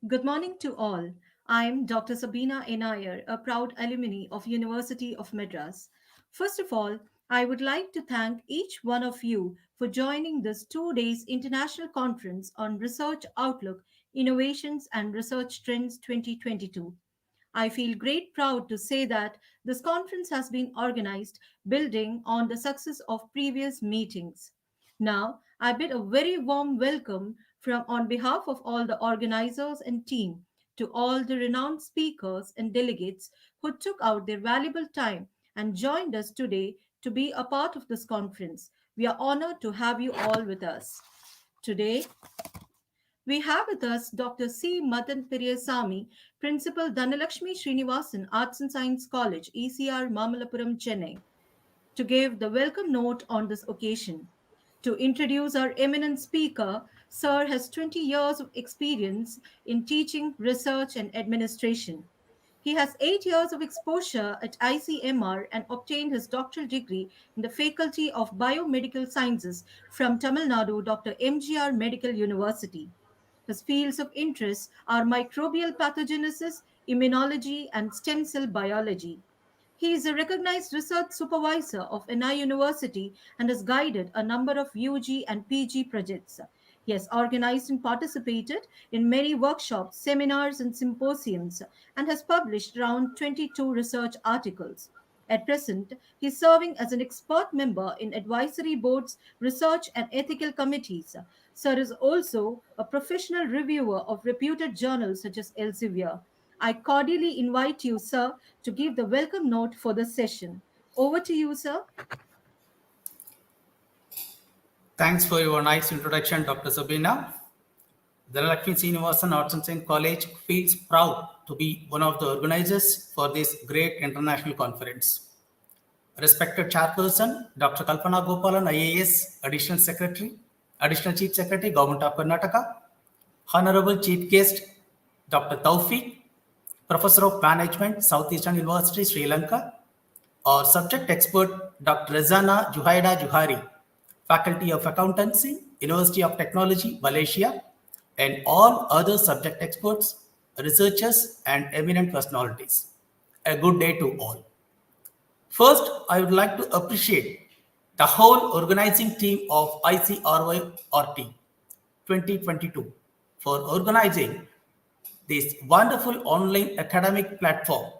Good morning to all. I'm Dr. Sabina Enayar, a proud alumni of University of Madras. First of all, I would like to thank each one of you for joining this 2 days international conference on Research Outlook, Innovations and Research Trends 2022. I feel great proud to say that this conference has been organized building on the success of previous meetings. Now, I bid a very warm welcome from on behalf of all the organizers and team to all the renowned speakers and delegates who took out their valuable time and joined us today to be a part of this conference. We are honored to have you all with us. Today, we have with us Dr. C. Madan Periyasamy, Principal Dhanalakshmi Srinivasan Arts and Science College, ECR Mamalapuram, Chennai, to give the welcome note on this occasion. To introduce our eminent speaker, Sir has 20 years of experience in teaching, research, and administration. He has 8 years of exposure at ICMR and obtained his doctoral degree in the Faculty of Biomedical Sciences from Tamil Nadu Dr. MGR Medical University. His fields of interest are microbial pathogenesis, immunology, and stem cell biology. He is a recognized research supervisor of NI University and has guided a number of UG and PG projects. He has organized and participated in many workshops, seminars, and symposiums and has published around 22 research articles. At present, he is serving as an expert member in advisory boards, research, and ethical committees. Sir is also a professional reviewer of reputed journals such as Elsevier. I cordially invite you, sir, to give the welcome note for this session. Over to you, sir. Thanks for your nice introduction, Dr. Sabina. Dhanalakshmi Srinivasan Arts and Science College feels proud to be one of the organizers for this great international conference. Respected Chairperson, Dr. Kalpana Gopalan, IAS, Additional Chief Secretary, Government of Karnataka, Honorable Chief Guest, Dr. Taufik, Professor of Management, Southeastern University, Sri Lanka, our subject expert, Dr. Rezana Juhaida Juhari, Faculty of Accountancy, University of Technology, Malaysia, and all other subject experts, researchers, and eminent personalities. A good day to all. First, I would like to appreciate the whole organizing team of ICROIRT 2022 for organizing this wonderful online academic platform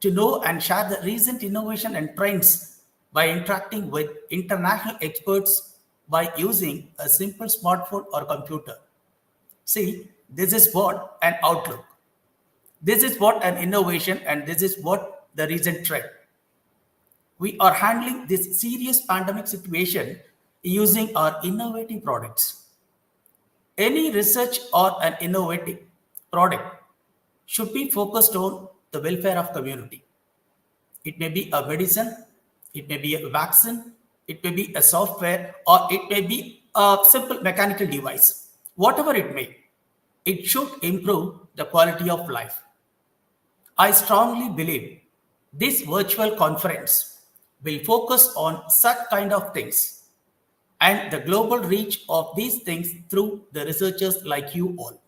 to know and share the recent innovation and trends by interacting with international experts by using a simple smartphone or computer. See, this is what an outlook. This is what an innovation, and this is what the recent trend. We are handling this serious pandemic situation using our innovative products. Any research or an innovative product should be focused on the welfare of community. It may be a medicine, it may be a vaccine, it may be a software, or it may be a simple mechanical device. Whatever it may, it should improve the quality of life. I strongly believe this virtual conference will focus on such kind of things and the global reach of these things through the researchers like you all.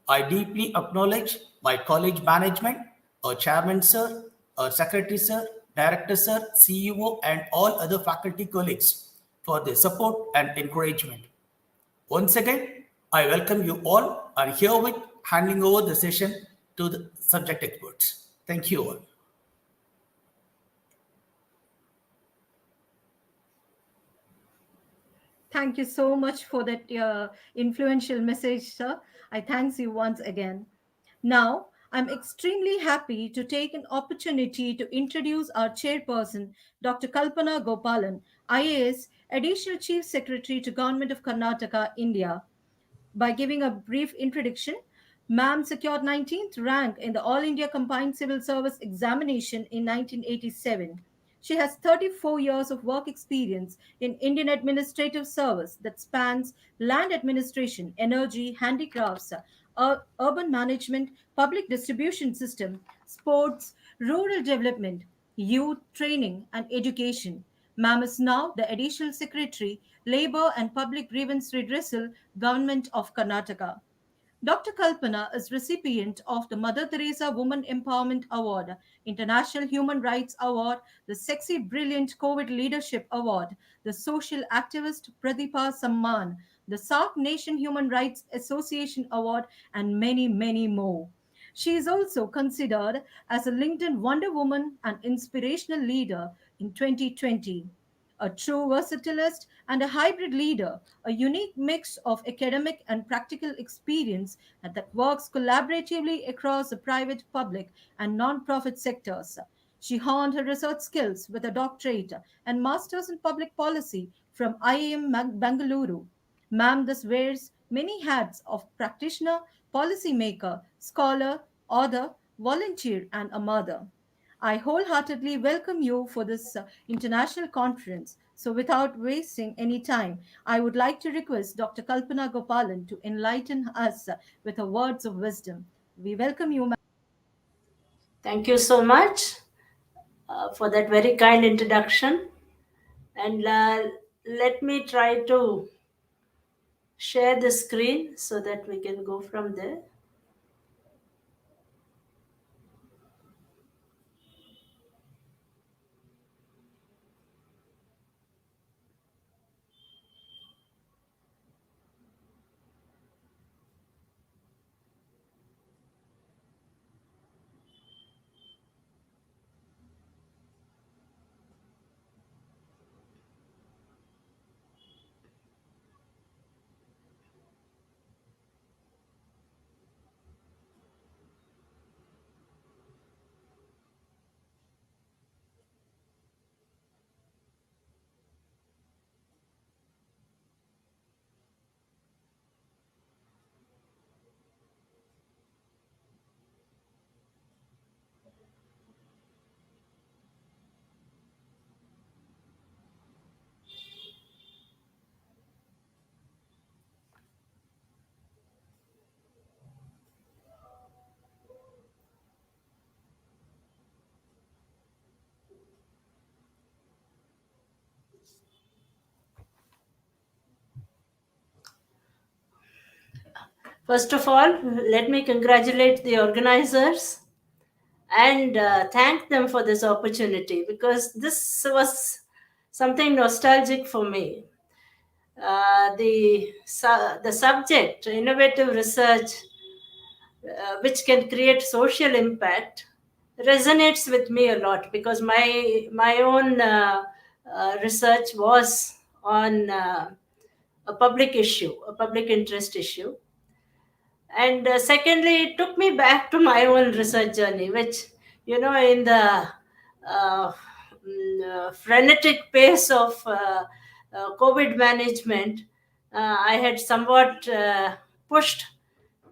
I deeply acknowledge my college management, our chairman sir, our secretary sir, director sir, CEO, and all other faculty colleagues for their support and encouragement. Once again, I welcome you all and herewith handing over the session to the subject experts. Thank you all. Thank you so much for that influential message, sir. I thanks you once again. Now, I'm extremely happy to take an opportunity to introduce our chairperson, Dr. Kalpana Gopalan, IAS, Additional Chief Secretary to Government of Karnataka, India. By giving a brief introduction, Ma'am secured 19th rank in the All India Combined Civil Service Examination in 1987. She has 34 years of work experience in Indian administrative service that spans land administration, energy, handicrafts, urban management, public distribution system, sports, rural development, youth training, and education. Ma'am is now the Additional Secretary, Labour and Public Grievance Redressal, Government of Karnataka. Dr. Kalpana is recipient of the Mother Teresa Women Empowerment Award, International Human Rights Award, the Sexy Brilliant COVID Leadership Award, the Social Activist Pratibha Samman, the South Nation Human Rights Association Award, and many, many more. She is also considered as a LinkedIn Wonder Woman and inspirational leader in 2020. A true versatilist and a hybrid leader, a unique mix of academic and practical experience and that works collaboratively across the private, public, and non-profit sectors. She honed her research skills with a doctorate and master's in public policy from IIM Bangalore. Ma'am thus wears many hats of practitioner, policymaker, scholar, author, volunteer, and a mother. I wholeheartedly welcome you for this international conference. So, without wasting any time, I would like to request Dr. Kalpana Gopalan to enlighten us with her words of wisdom. We welcome you, ma'am. Thank you so much for that very kind introduction. And let me try to share the screen so that we can go from there. First of all, let me congratulate the organizers and thank them for this opportunity because this was something nostalgic for me. The subject, innovative research, which can create social impact, resonates with me a lot because my own research was on a public issue, a public interest issue. And secondly, it took me back to my own research journey, which, in the frenetic pace of COVID management, I had somewhat pushed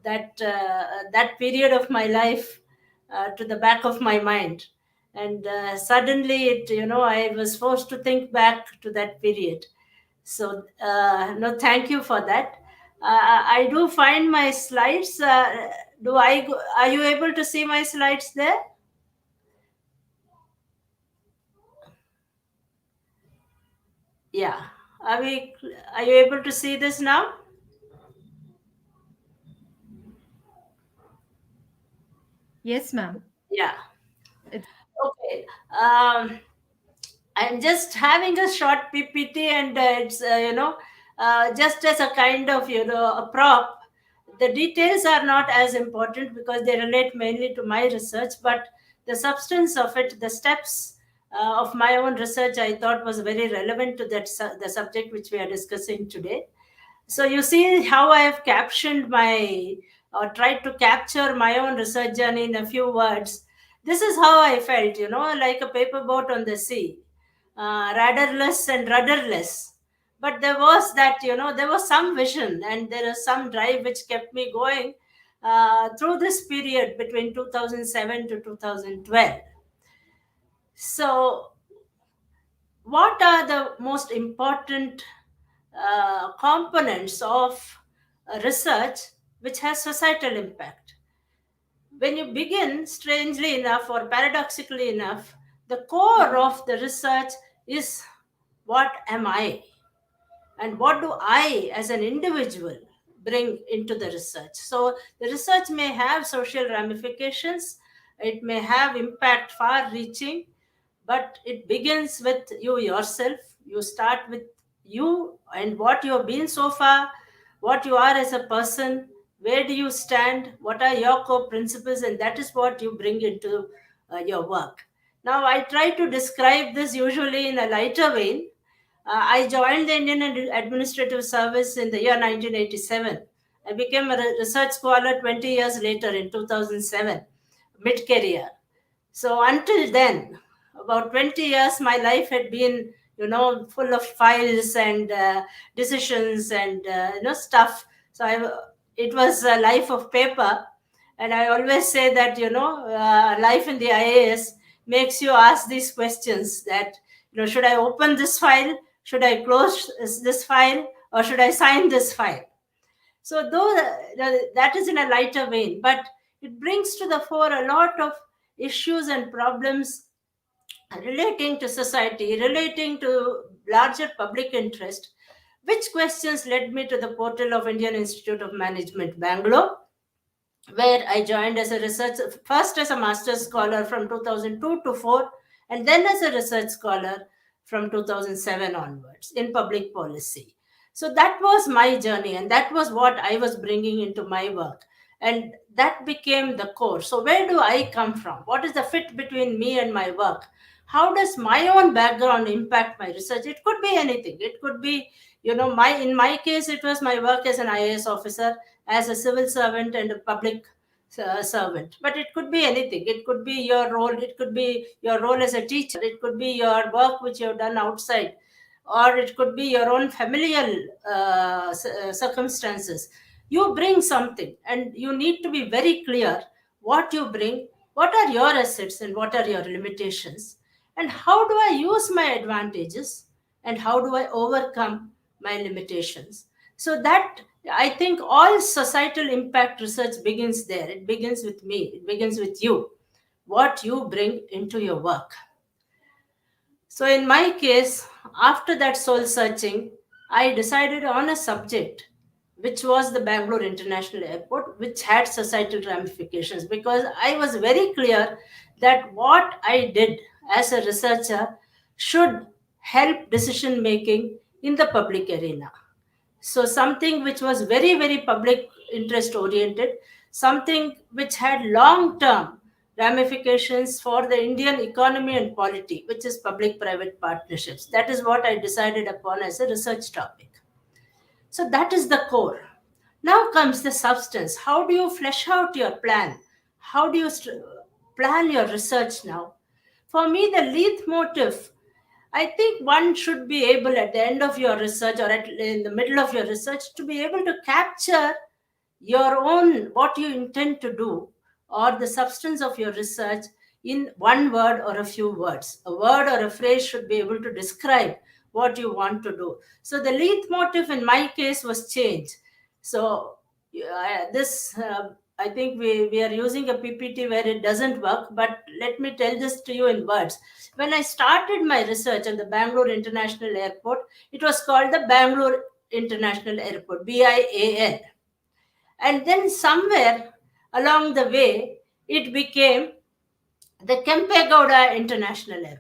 that period of my life to the back of my mind. And suddenly, I was forced to think back to that period. So, no, thank you for that. I do find my slides. Are you able to see my slides there? Yeah. Are we? Are you able to see this now? Yes, ma'am. Yeah. It's Okay. I'm just having a short PPT, and it's just as a kind of a prop. The details are not as important because they relate mainly to my research, but the substance of it, the steps of my own research, I thought was very relevant to the subject which we are discussing today. So you see how I have captioned my or tried to capture my own research journey in a few words. This is how I felt, like a paper boat on the sea, rudderless and rudderless, but there was that, there was some vision and there is some drive which kept me going through this period between 2007 to 2012. So, what are the most important components of research which has societal impact? When you begin, strangely enough or paradoxically enough, the core of the research is, what am I? And what do I as an individual bring into the research? So the research may have social ramifications, it may have impact far reaching, but it begins with you yourself. You start with you and what you have been so far, what you are as a person, where do you stand, what are your core principles, and that is what you bring into your work. Now, I try to describe this usually in a lighter vein. I joined the Indian Administrative Service in the year 1987. I became a research scholar 20 years later in 2007, mid career. So until then, about 20 years, my life had been, full of files and decisions and, stuff. So it was a life of paper. And I always say that, life in the IAS makes you ask these questions that, should I open this file? Should I close this file? Or should I sign this file? So though that is in a lighter vein, but it brings to the fore a lot of issues and problems relating to society, relating to larger public interest, which questions led me to the portal of Indian Institute of Management, Bangalore, where I joined as a research, first as a master's scholar from 2002 to 4, and then as a research scholar from 2007 onwards in public policy. So that was my journey, and that was what I was bringing into my work. And that became the core. So, where do I come from? What is the fit between me and my work? How does my own background impact my research? It could be anything. It could be, in my case, it was my work as an IAS officer, as a civil servant and a public servant. But it could be anything. It could be your role. It could be your role as a teacher. It could be your work which you have done outside, or it could be your own familial circumstances. You bring something, and you need to be very clear what you bring, what are your assets, and what are your limitations, and how do I use my advantages, and how do I overcome my limitations. So that, I think, all societal impact research begins there. It begins with me, it begins with you, what you bring into your work. So in my case, after that soul searching, I decided on a subject which was the Bangalore International Airport, which had societal ramifications, because I was very clear that what I did as a researcher should help decision making in the public arena. So something which was very, very public interest oriented, something which had long term ramifications for the Indian economy and polity, which is public private partnerships. That is what I decided upon as a research topic. So that is the core. Now comes the substance. How do you flesh out your plan? How do you plan your research now? For me, the leitmotif, I think one should be able at the end of your research or in the middle of your research to be able to capture your own, what you intend to do, or the substance of your research in one word or a few words. A word or a phrase should be able to describe what you want to do. So the leitmotif in my case was change. So I think we are using a PPT where it doesn't work, but let me tell this to you in words. When I started my research at the Bangalore International Airport, it was called the Bangalore International Airport, BIAL. And then somewhere along the way, it became the Kempegowda International Airport.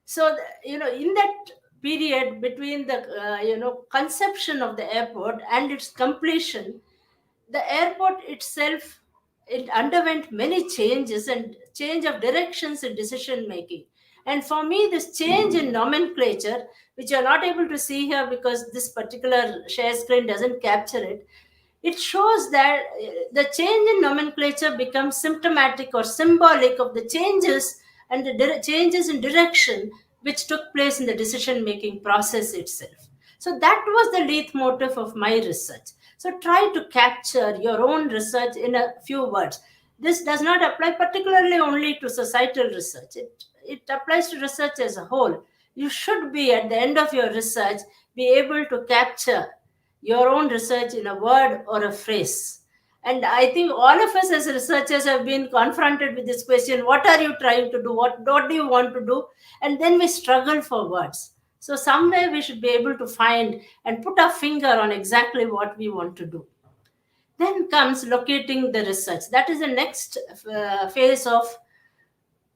So, in that period between the, conception of the airport and its completion, the airport itself, it underwent many changes and change of directions in decision making. And for me, this change in nomenclature, which you're not able to see here because this particular share screen doesn't capture it, it shows that the change in nomenclature becomes symptomatic or symbolic of the changes and the changes in direction which took place in the decision making process itself. So that was the leitmotif of my research. So try to capture your own research in a few words. This does not apply particularly only to societal research. It applies to research as a whole. You should be, at the end of your research, be able to capture your own research in a word or a phrase. And I think all of us as researchers have been confronted with this question: what are you trying to do? What do you want to do? And then we struggle for words. So, somewhere we should be able to find and put our finger on exactly what we want to do. Then comes locating the research. That is the next phase of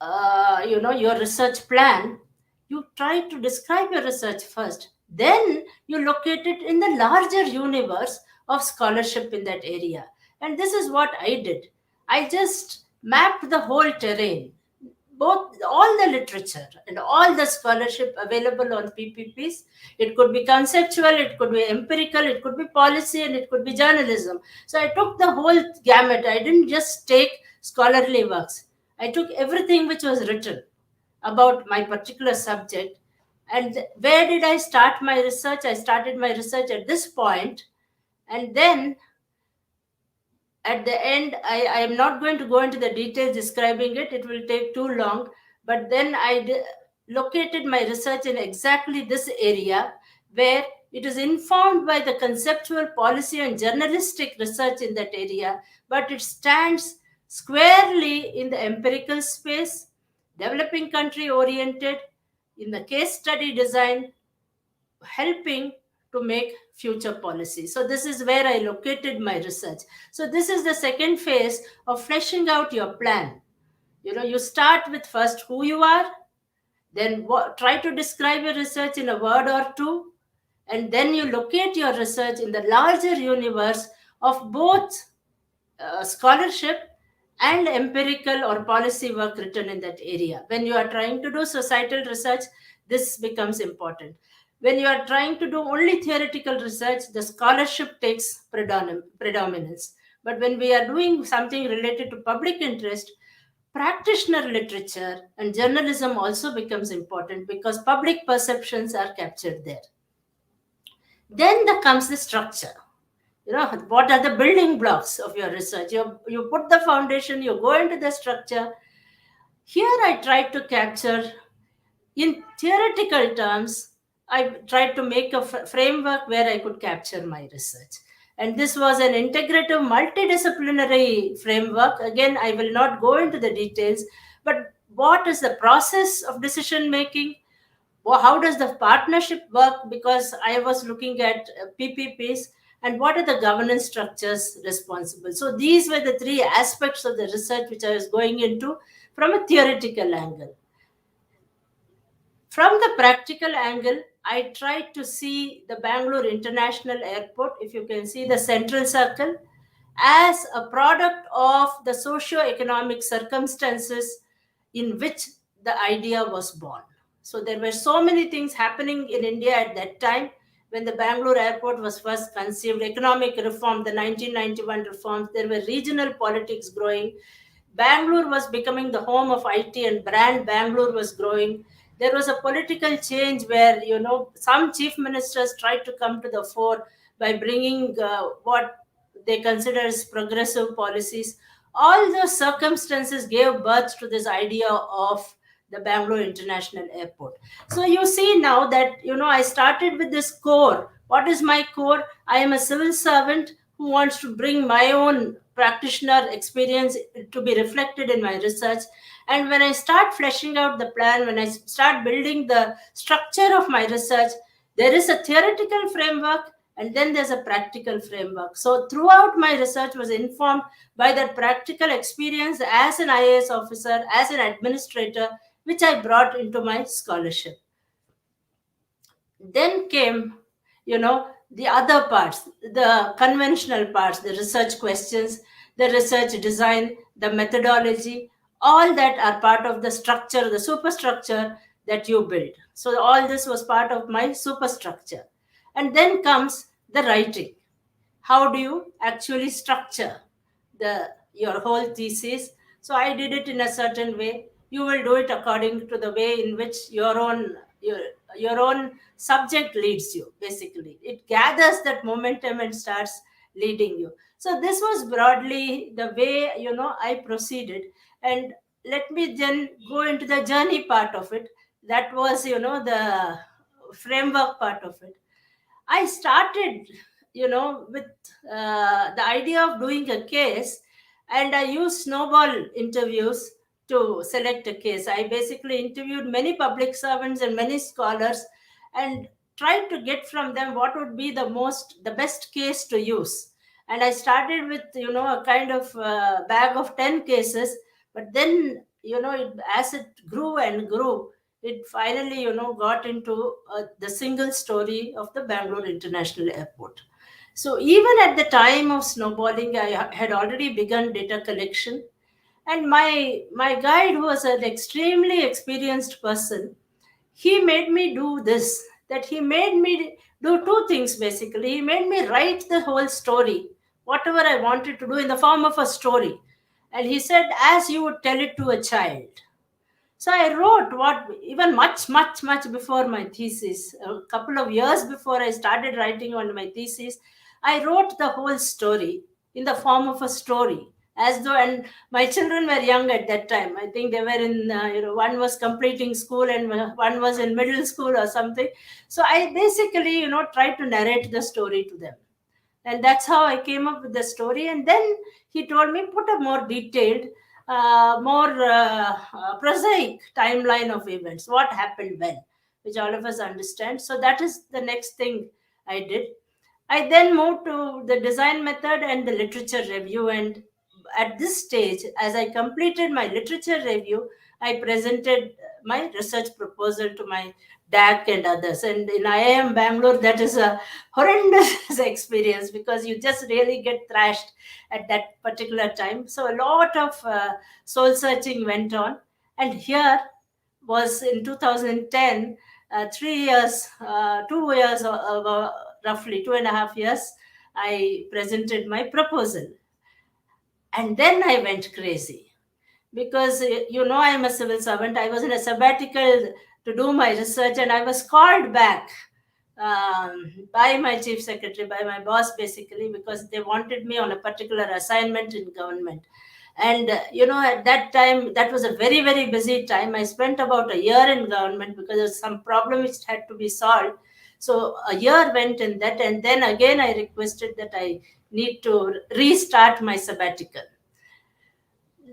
your research plan. You try to describe your research first, then you locate it in the larger universe of scholarship in that area. And this is what I did. I just mapped the whole terrain, both all the literature and all the scholarship available on PPPs. It could be conceptual, it could be empirical, it could be policy, and it could be journalism. So I took the whole gamut. I didn't just take scholarly works. I took everything which was written about my particular subject. And where did I start my research? I started my research at this point, and then at the end, I am not going to go into the details describing it, it will take too long. But then located my research in exactly this area, where it is informed by the conceptual, policy, and journalistic research in that area, but it stands squarely in the empirical space, developing country oriented, in the case study design, helping to make future policy. So this is where I located my research. So this is the second phase of fleshing out your plan. You start with first who you are, then try to describe your research in a word or two, and then you locate your research in the larger universe of both scholarship and empirical or policy work written in that area. When you are trying to do societal research, this becomes important. When you are trying to do only theoretical research, the scholarship takes predominance. But when we are doing something related to public interest, practitioner literature and journalism also becomes important, because public perceptions are captured there. Then there comes the structure. What are the building blocks of your research? You put the foundation, you go into the structure. Here I tried to capture, in theoretical terms, I tried to make a framework where I could capture my research. And this was an integrative multidisciplinary framework. Again, I will not go into the details, but what is the process of decision making? How does the partnership work? Because I was looking at PPPs, and what are the governance structures responsible? So these were the three aspects of the research which I was going into from a theoretical angle. From the practical angle, I tried to see the Bangalore International Airport, if you can see the central circle, as a product of the socio-economic circumstances in which the idea was born. So there were so many things happening in India at that time when the Bangalore airport was first conceived. Economic reform, the 1991 reforms, there were regional politics growing. Bangalore was becoming the home of IT, and brand Bangalore was growing. There was a political change where, some chief ministers tried to come to the fore by bringing what they consider as progressive policies. All those circumstances gave birth to this idea of the Bangalore International Airport. So you see now that, I started with this core. What is my core? I am a civil servant who wants to bring my own practitioner experience to be reflected in my research. And when I start fleshing out the plan, when I start building the structure of my research, there is a theoretical framework, and then there's a practical framework. So throughout my research was informed by that practical experience as an IAS officer, as an administrator, which I brought into my scholarship. Then came, the other parts, the conventional parts, the research questions, the research design, the methodology, all that are part of the structure, the superstructure that you build. So all this was part of my superstructure. And then comes the writing. How do you actually structure your whole thesis? So I did it in a certain way. you will do it according to the way in which your own subject leads you. Basically, it gathers that momentum and starts leading you. So this was broadly the way I proceeded. And let me then go into the journey part of it. That was the framework part of it. I started, with the idea of doing a case, and I used snowball interviews to select a case. I basically interviewed many public servants and many scholars, and tried to get from them what would be the best case to use. And I started with, a kind of bag of 10 cases, but then, as it grew and grew, it finally got into the single story of the Bangalore International Airport. So even at the time of snowballing, I had already begun data collection, and my guide, who was an extremely experienced person, he made me do this. That he made me do two things. Basically, he made me write the whole story, whatever I wanted to do, in the form of a story. And he said, as you would tell it to a child. So I wrote what, even much, much, much before my thesis, a couple of years before I started writing on my thesis, I wrote the whole story in the form of a story. As though, and my children were young at that time. I think they were in, one was completing school and one was in middle school or something. So I basically, tried to narrate the story to them. And that's how I came up with the story. And then he told me, put a more detailed, more prosaic timeline of events, what happened when, which all of us understand. So that is the next thing I did. I then moved to the design method and the literature review. And at this stage, as I completed my literature review, I presented my research proposal to my DAC and others. And in IIM Bangalore, that is a horrendous experience, because you just really get thrashed at that particular time. So a lot of soul searching went on. And here was in 2010, 3 years, 2 years ago, roughly 2.5 years, I presented my proposal. And then I went crazy, because I'm a civil servant. I was in a sabbatical to do my research, and I was called back by my chief secretary, by my boss, basically, because they wanted me on a particular assignment in government. And at that time, that was a very, very busy time. I spent about a year in government because there was some problem which had to be solved. So a year went in that, and then again I requested that I need to restart my sabbatical.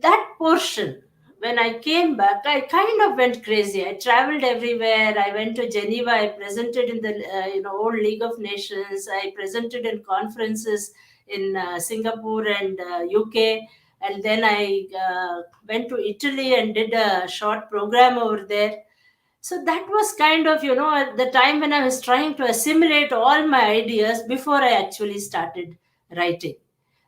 That portion, when I came back, I kind of went crazy. I traveled everywhere. I went to Geneva. I presented in the old League of Nations. I presented in conferences in Singapore and UK. And then I went to Italy and did a short program over there. So that was kind of, at the time when I was trying to assimilate all my ideas before I actually started writing.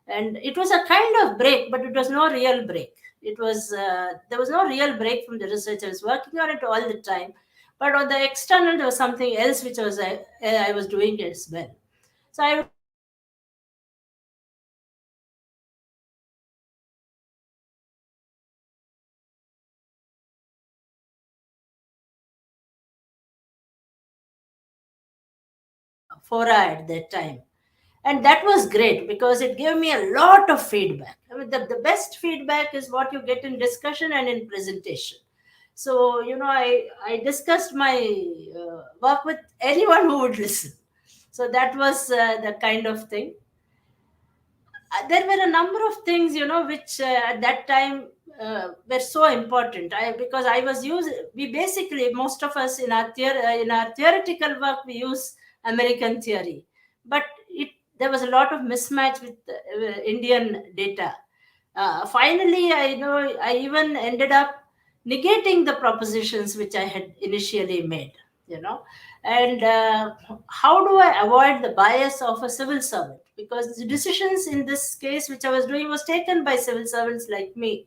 And it was a kind of break, but it was no real break. It was there was no real break from the research. I was working on it all the time, but on the external there was something else which I was doing as well. So I would say that was the first fora at that time. And that was great, because it gave me a lot of feedback. I mean, the best feedback is what you get in discussion and in presentation. So I discussed my work with anyone who would listen. So that was the kind of thing. There were a number of things which at that time were so important. Because I was using, we basically, most of us in our in our theoretical work, we use American theory, but there was a lot of mismatch with Indian data. Finally, I even ended up negating the propositions which I had initially made. You know, and how do I avoid the bias of a civil servant? Because the decisions in this case which I was doing was taken by civil servants like me.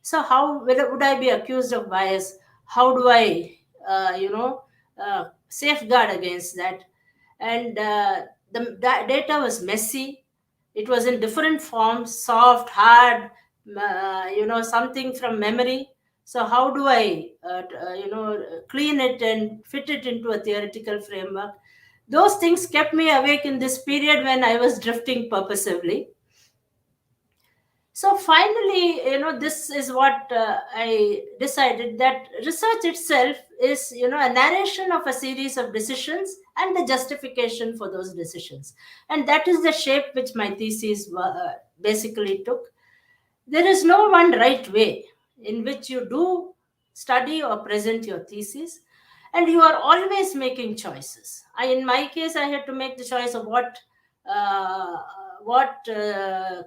So how would I be accused of bias? How do I, safeguard against that? And the data was messy. It was in different forms: soft, hard, something from memory. So how do I, clean it and fit it into a theoretical framework? Those things kept me awake in this period when I was drifting purposively. So finally, this is what I decided, that research itself is, a narration of a series of decisions and the justification for those decisions. And that is the shape which my thesis basically took. There is no one right way in which you do study or present your thesis, and you are always making choices. In my case, I had to make the choice of uh, what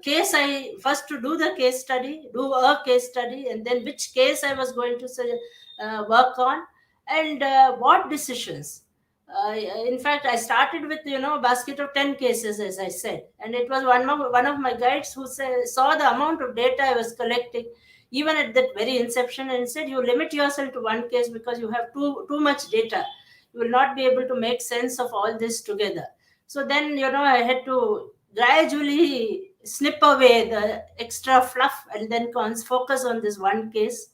case I first to do the case study, do a case study, and then which case I was going to work on, and what decisions. In fact, I started with a basket of 10 cases, as I said, and it was one of my guides who saw the amount of data I was collecting, even at that very inception, and said, "You limit yourself to one case because you have too much data. You will not be able to make sense of all this together." So then, I had to gradually snip away the extra fluff and then focus on this one case.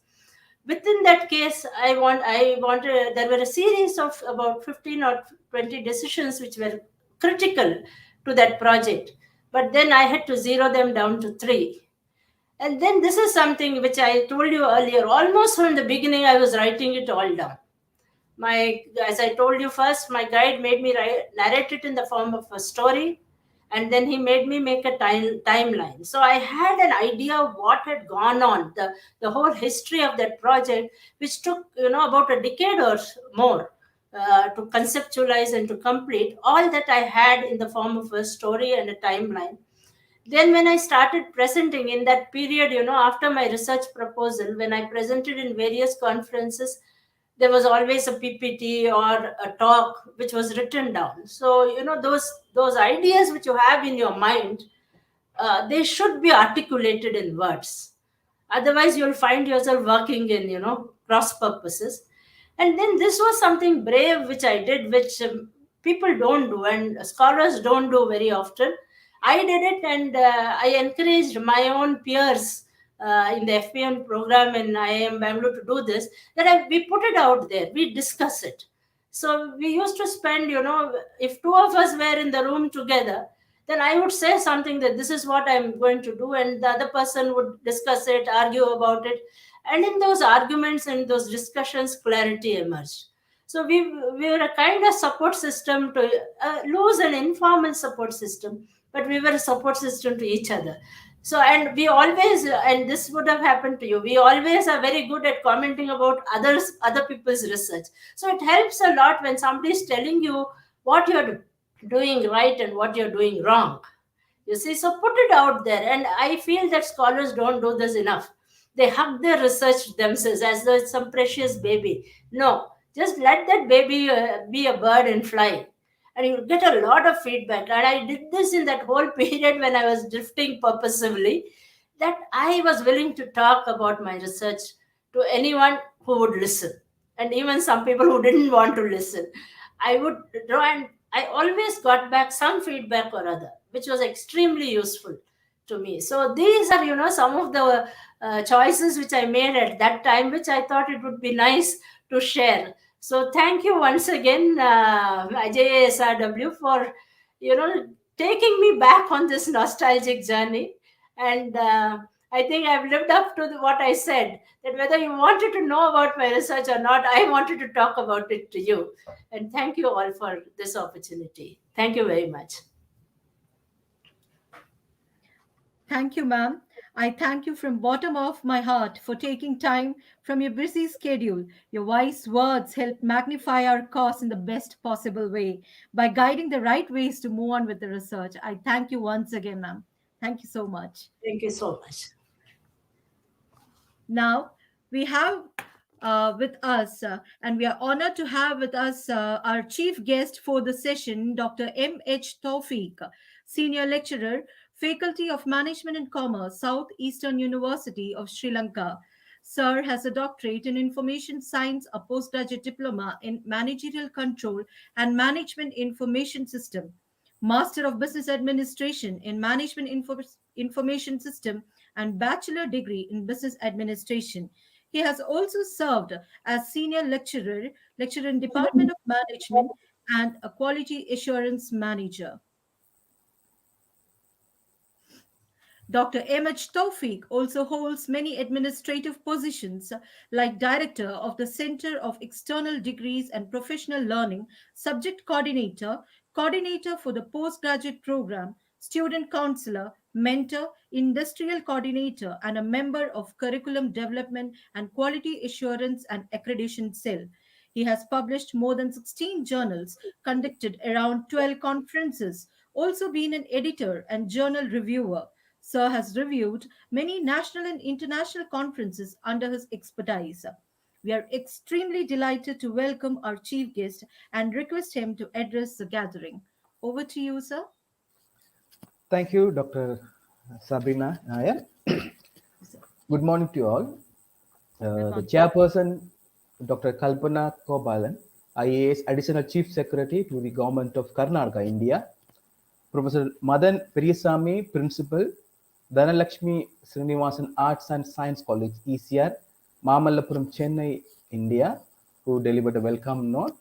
Within that case, I wanted there were a series of about 15 or 20 decisions which were critical to that project, but then I had to zero them down to three. And then this is something which I told you earlier. Almost from the beginning, I was writing it all down. As I told you first, my guide made me narrate it in the form of a story, and then he made me make a timeline. So I had an idea of what had gone on, the whole history of that project, which took about a decade or more to conceptualize and to complete. All that I had in the form of a story and a timeline. Then when I started presenting in that period, after my research proposal, when I presented in various conferences, there was always a PPT or a talk which was written down. So those ideas which you have in your mind, they should be articulated in words. Otherwise, you'll find yourself working in cross purposes. And then this was something brave which I did, which people don't do and scholars don't do very often. I did it, and I encouraged my own peers in the FPN program in IIM Bangalore to do this, that we put it out there, we discuss it. So we used to spend, if two of us were in the room together, then I would say something that this is what I'm going to do, and the other person would discuss it, argue about it. And in those arguments and those discussions, clarity emerged. So we were a kind of support system to lose an informal support system, but we were a support system to each other. So, and we always, and this would have happened to you, we always are very good at commenting about other people's research. So it helps a lot when somebody is telling you what you're doing right and what you're doing wrong. You see, so put it out there. And I feel that scholars don't do this enough. They hug their research themselves as though it's some precious baby. No, just let that baby be a bird and fly. And you'll get a lot of feedback. And I did this in that whole period when I was drifting purposively, that I was willing to talk about my research to anyone who would listen. And even some people who didn't want to listen. I would draw, and I always got back some feedback or other, which was extremely useful to me. So these are, some of the choices which I made at that time, which I thought it would be nice to share. So thank you once again, IJSRW, for, taking me back on this nostalgic journey. And I think I've lived up to what I said, that whether you wanted to know about my research or not, I wanted to talk about it to you. And thank you all for this opportunity. Thank you very much. Thank you, ma'am. I thank you from bottom of my heart for taking time from your busy schedule. Your wise words help magnify our cause in the best possible way by guiding the right ways to move on with the research. I thank you once again, ma'am. Thank you so much. Thank you so much. Now, we have with us, and we are honored to have with us our chief guest for the session, Dr. M.H. Tawfiq, Senior Lecturer, Faculty of Management and Commerce, Southeastern University of Sri Lanka. Sir has a doctorate in information science, a postgraduate diploma in managerial control and management information system, Master of Business Administration in Management Information System, and bachelor degree in business administration. He has also served as senior lecturer in Department of Management and a quality assurance manager. Dr. Emaj Tawfiq also holds many administrative positions like Director of the Center of External Degrees and Professional Learning, Subject Coordinator, Coordinator for the Postgraduate Program, Student Counselor, Mentor, Industrial Coordinator, and a member of Curriculum Development and Quality Assurance and Accreditation Cell. He has published more than 16 journals, conducted around 12 conferences, also been an editor and journal reviewer. Sir has reviewed many national and international conferences under his expertise. We are extremely delighted to welcome our chief guest and request him to address the gathering. Over to you, sir. Thank you, Dr. Sabrina Nair. Sir. Good morning to you all. Good The morning. chairperson, Dr. Kalpana Kobalan, IAS Additional Chief Secretary to the Government of Karnataka, India. Professor Madan Periyasamy, Principal, Dhanalakshmi Srinivasan Arts and Science College, ECR, Mamallapuram, Chennai, India, who delivered a welcome note.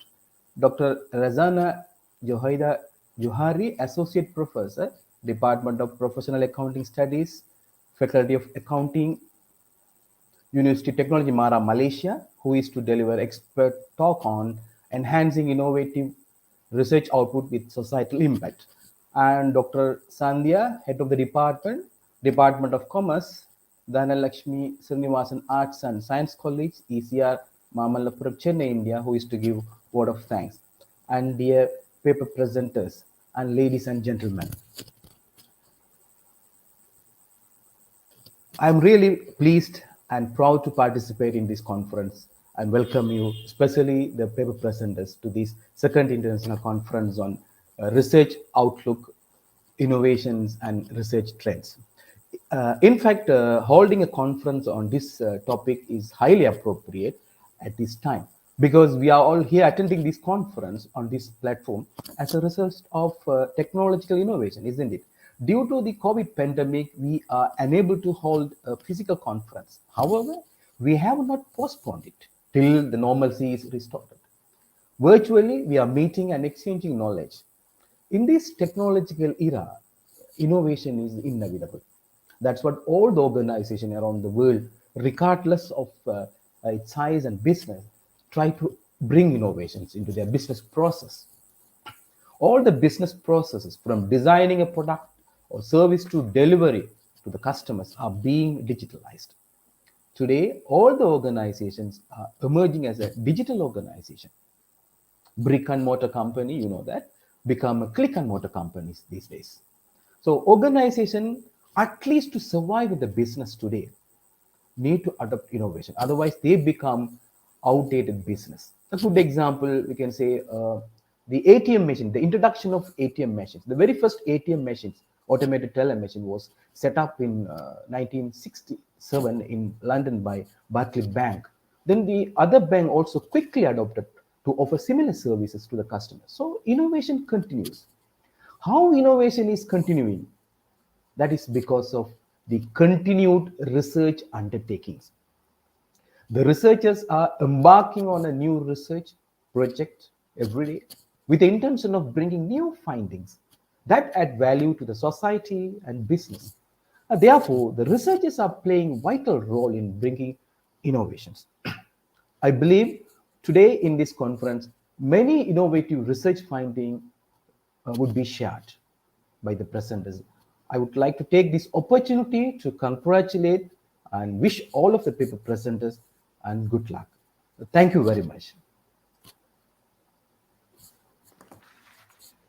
Dr. Razana Johaida Johari, Associate Professor, Department of Professional Accounting Studies, Faculty of Accounting, University Technology Mara, Malaysia, who is to deliver expert talk on enhancing innovative research output with societal impact. And Dr. Sandhya, head of the Department of Commerce, Dhanalakshmi Srinivasan Arts and Science College, ECR, Mamallapuram, Chennai, India, who is to give word of thanks. And dear paper presenters and ladies and gentlemen, I'm really pleased and proud to participate in this conference and welcome you, especially the paper presenters, to this second international conference on research outlook, innovations, and research trends. In fact, holding a conference on this topic is highly appropriate at this time because we are all here attending this conference on this platform as a result of technological innovation, isn't it? Due to the COVID pandemic, we are unable to hold a physical conference. However, we have not postponed it till the normalcy is restored. Virtually, we are meeting and exchanging knowledge. In this technological era, innovation is inevitable. That's what all the organizations around the world, regardless of its size and business, try to bring innovations into their business process. All the business processes, from designing a product or service to delivery to the customers, are being digitalized. Today, all the organizations are emerging as a digital organization. Brick and mortar company, you know that, become a click and mortar companies these days. So organization, at least to survive in the business today, need to adopt innovation. Otherwise, they become outdated business. A good example, we can say the ATM machine, the introduction of ATM machines. The very first ATM machines, automated teller machine, was set up in 1967 in London by Barclays Bank. Then the other bank also quickly adopted to offer similar services to the customers. So innovation continues. How innovation is continuing? That is because of the continued research undertakings. The researchers are embarking on a new research project every day with the intention of bringing new findings that add value to the society and business. Therefore, the researchers are playing a vital role in bringing innovations. I believe today in this conference, many innovative research findings would be shared by the presenters. I would like to take this opportunity to congratulate and wish all of the paper presenters and good luck. Thank you very much.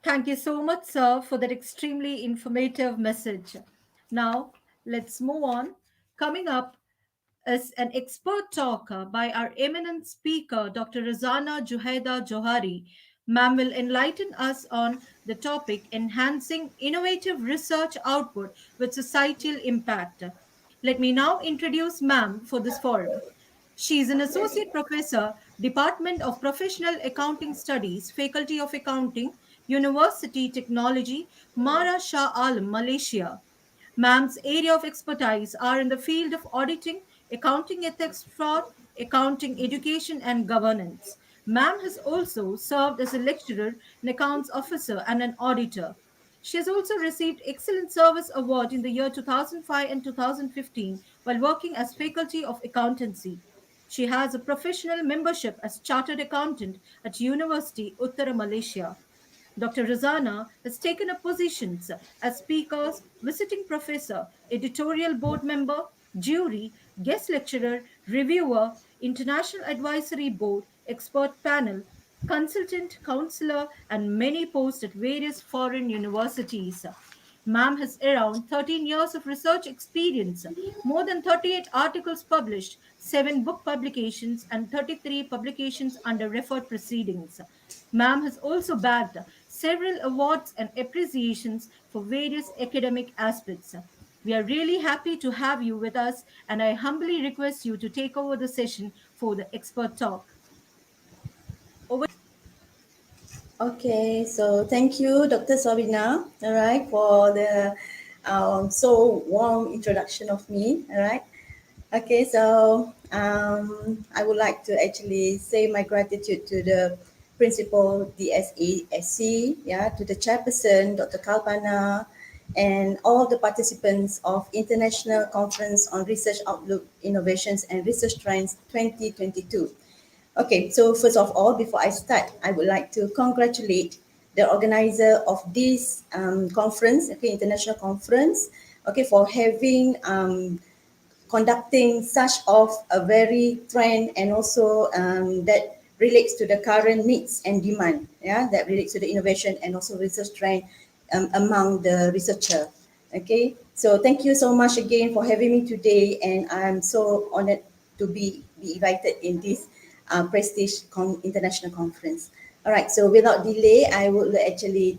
Thank you so much, sir, for that extremely informative message. Now, let's move on. Coming up is an expert talk by our eminent speaker, Dr. Razana Juhaida Johari. Ma'am will enlighten us on the topic enhancing innovative research output with societal impact. Let me now introduce Ma'am for this forum. She is an associate professor, Department of Professional Accounting Studies, Faculty of Accounting, University Technology, Mara Shah Alam, Malaysia. Ma'am's area of expertise are in the field of auditing, accounting ethics fraud, accounting education and governance. Ma'am has also served as a lecturer, an accounts officer, and an auditor. She has also received Excellent Service Award in the year 2005 and 2015 while working as faculty of accountancy. She has a professional membership as chartered accountant at University Uttara Malaysia. Dr. Razana has taken up positions as speakers, visiting professor, editorial board member, jury, guest lecturer, reviewer, international advisory board, expert panel, consultant, counselor, and many posts at various foreign universities. Ma'am has around 13 years of research experience, more than 38 articles published, 7 book publications, and 33 publications under referred proceedings. Ma'am has also bagged several awards and appreciations for various academic aspects. We are really happy to have you with us, and I humbly request you to take over the session for the expert talk. Over. Okay, so thank you, Dr. Sabina, all right, for the so warm introduction of me, all right. Okay, so I would like to actually say my gratitude to the principal DSASC, yeah, to the chairperson, Dr. Kalpana, and all the participants of International Conference on Research Outlook, Innovations and Research Trends 2022. Okay, so first of all, before I start, I would like to congratulate the organizer of this conference, okay, international conference, okay, for having conducting such of a very trend and also that relates to the current needs and demand, yeah, that relates to the innovation and also research trend among the researcher. Okay, so thank you so much again for having me today, and I'm so honored to be invited in this prestige international conference. All right, so without delay, I would actually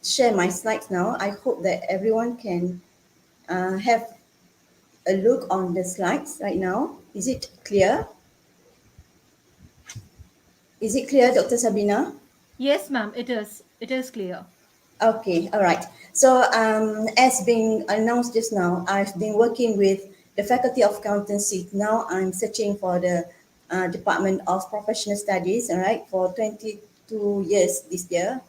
share my slides now. I hope that everyone can have a look on the slides right now. Is it clear? Is it clear, Dr. Sabina? Yes, ma'am, it is. It is clear. Okay, all right. So as being announced just now, I've been working with the Faculty of Accountancy. Now I'm searching for the Department of Professional Studies, all right, for 22 years this year.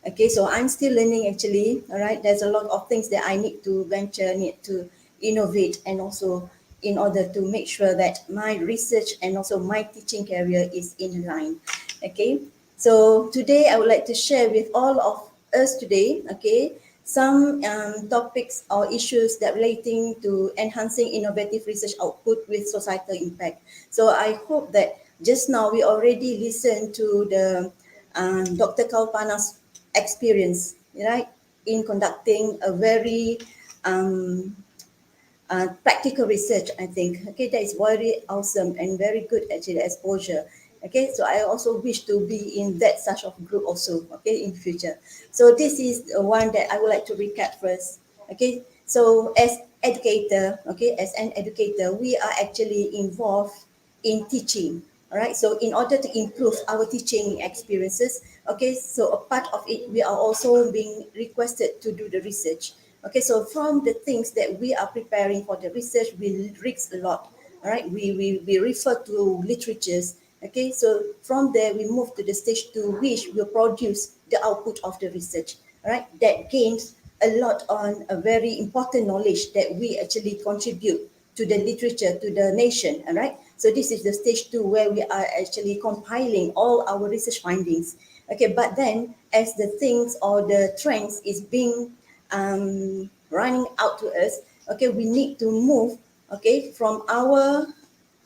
Okay, so I'm still learning actually, all right. There's a lot of things that I need to venture, need to innovate, and also in order to make sure that my research and also my teaching career is in line. Okay, so today I would like to share with all of us today, okay, some topics or issues that relating to enhancing innovative research output with societal impact. So I hope that just now we already listened to the Dr. Kalpana's experience, right, in conducting a very practical research, I think. Okay, that is very awesome and very good actually exposure. Okay, so I also wish to be in that such of group also, okay, in future. So this is the one that I would like to recap first. Okay, so as educator, okay, as an educator, we are actually involved in teaching. All right, so in order to improve our teaching experiences, okay, so a part of it, we are also being requested to do the research. Okay, so from the things that we are preparing for the research, we read a lot. All right, we refer to literatures. Okay, so from there we move to the stage to which we produce the output of the research. All right, that gains a lot on a very important knowledge that we actually contribute to the literature, to the nation. All right, so this is the stage 2 where we are actually compiling all our research findings. Okay, but then as the things or the trends is being running out to us, okay, we need to move, okay, from our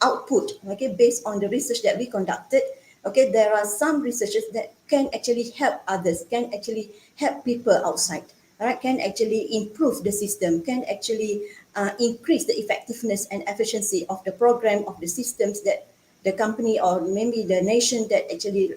output, okay, based on the research that we conducted. Okay, there are some researchers that can actually help others, can actually help people outside, all right, can actually improve the system, can actually increase the effectiveness and efficiency of the program, of the systems that the company or maybe the nation that actually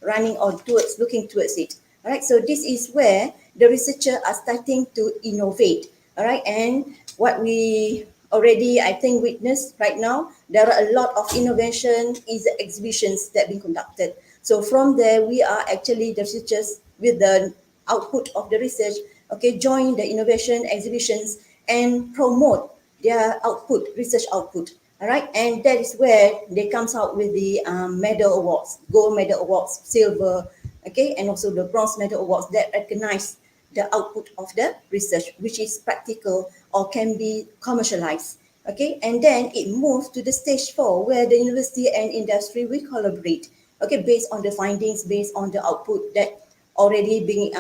running or towards, looking towards it. All right, so this is where the researchers are starting to innovate. All right, and what we already, I think, witnessed right now, there are a lot of innovation is the exhibitions that being conducted. So from there, we are actually the researchers with the output of the research, okay, join the innovation exhibitions and promote their output, research output. All right, and that is where they comes out with the medal awards, gold medal awards, silver, okay, and also the bronze medal awards that recognize the output of the research, which is practical or can be commercialized. Okay, and then it moves to the stage 4, where the university and industry will collaborate. Okay, based on the findings, based on the output that already being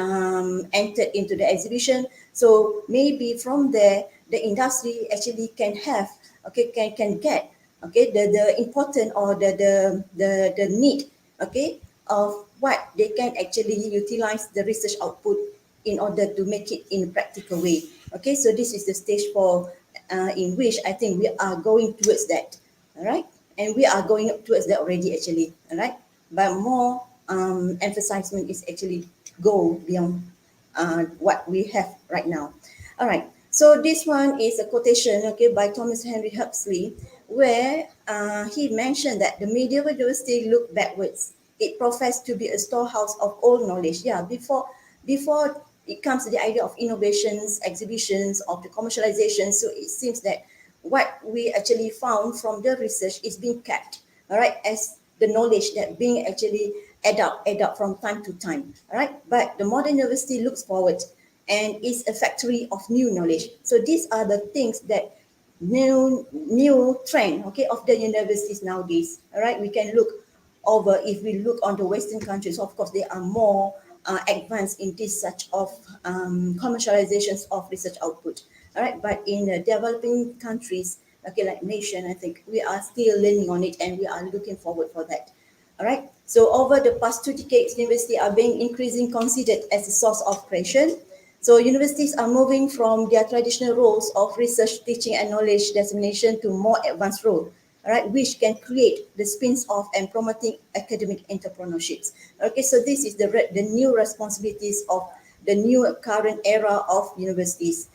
entered into the exhibition. So maybe from there, the industry actually can have, okay, can get, okay, the important or the need, okay, of what they can actually utilize the research output in order to make it in a practical way. Okay, so this is the stage 4 in which I think we are going towards that. All right, and we are going towards that already actually. All right, but more emphasizement is actually go beyond what we have right now. All right. So this one is a quotation, okay, by Thomas Henry Huxley, where he mentioned that the medieval university looked backwards. It professed to be a storehouse of old knowledge. Yeah, before it comes to the idea of innovations, exhibitions, of the commercialization. So it seems that what we actually found from the research is being kept, all right, as the knowledge that being actually add up from time to time, all right. But the modern university looks forward and is a factory of new knowledge. So these are the things that new trend, okay, of the universities nowadays. All right, we can look over, if we look on the Western countries, of course, they are more advanced in this such of commercializations of research output. All right, but in the developing countries, okay, like nation, I think we are still learning on it and we are looking forward for that. All right. So over the past 2 decades, universities are being increasingly considered as a source of creation. So universities are moving from their traditional roles of research, teaching, and knowledge dissemination to more advanced role, all right, which can create the spins off and promoting academic entrepreneurships. Okay, so this is the new responsibilities of the new current era of universities.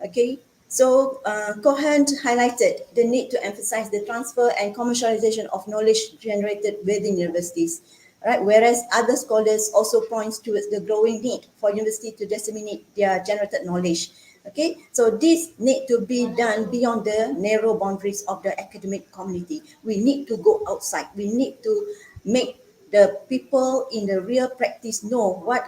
Okay, so Cohen highlighted the need to emphasize the transfer and commercialization of knowledge generated within universities. Right, whereas other scholars also points towards the growing need for university to disseminate their generated knowledge. Okay, so this need to be done beyond the narrow boundaries of the academic community. We need to go outside. We need to make the people in the real practice know what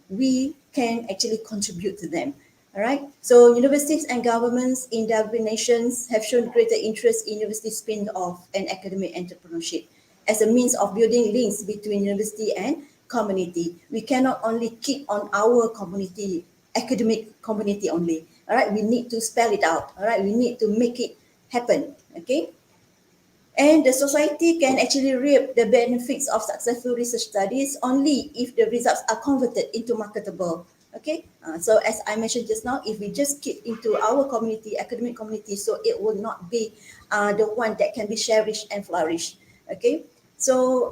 we can actually contribute to them. All right. So universities and governments in developing nations have shown greater interest in university spin-off and academic entrepreneurship as a means of building links between university and community. We cannot only keep on our community, academic community only. All right. We need to spell it out. All right. We need to make it happen. Okay. And the society can actually reap the benefits of successful research studies only if the results are converted into marketable. Okay, so as I mentioned just now, if we just keep into our community, academic community, so it will not be the one that can be cherished and flourish. Okay, so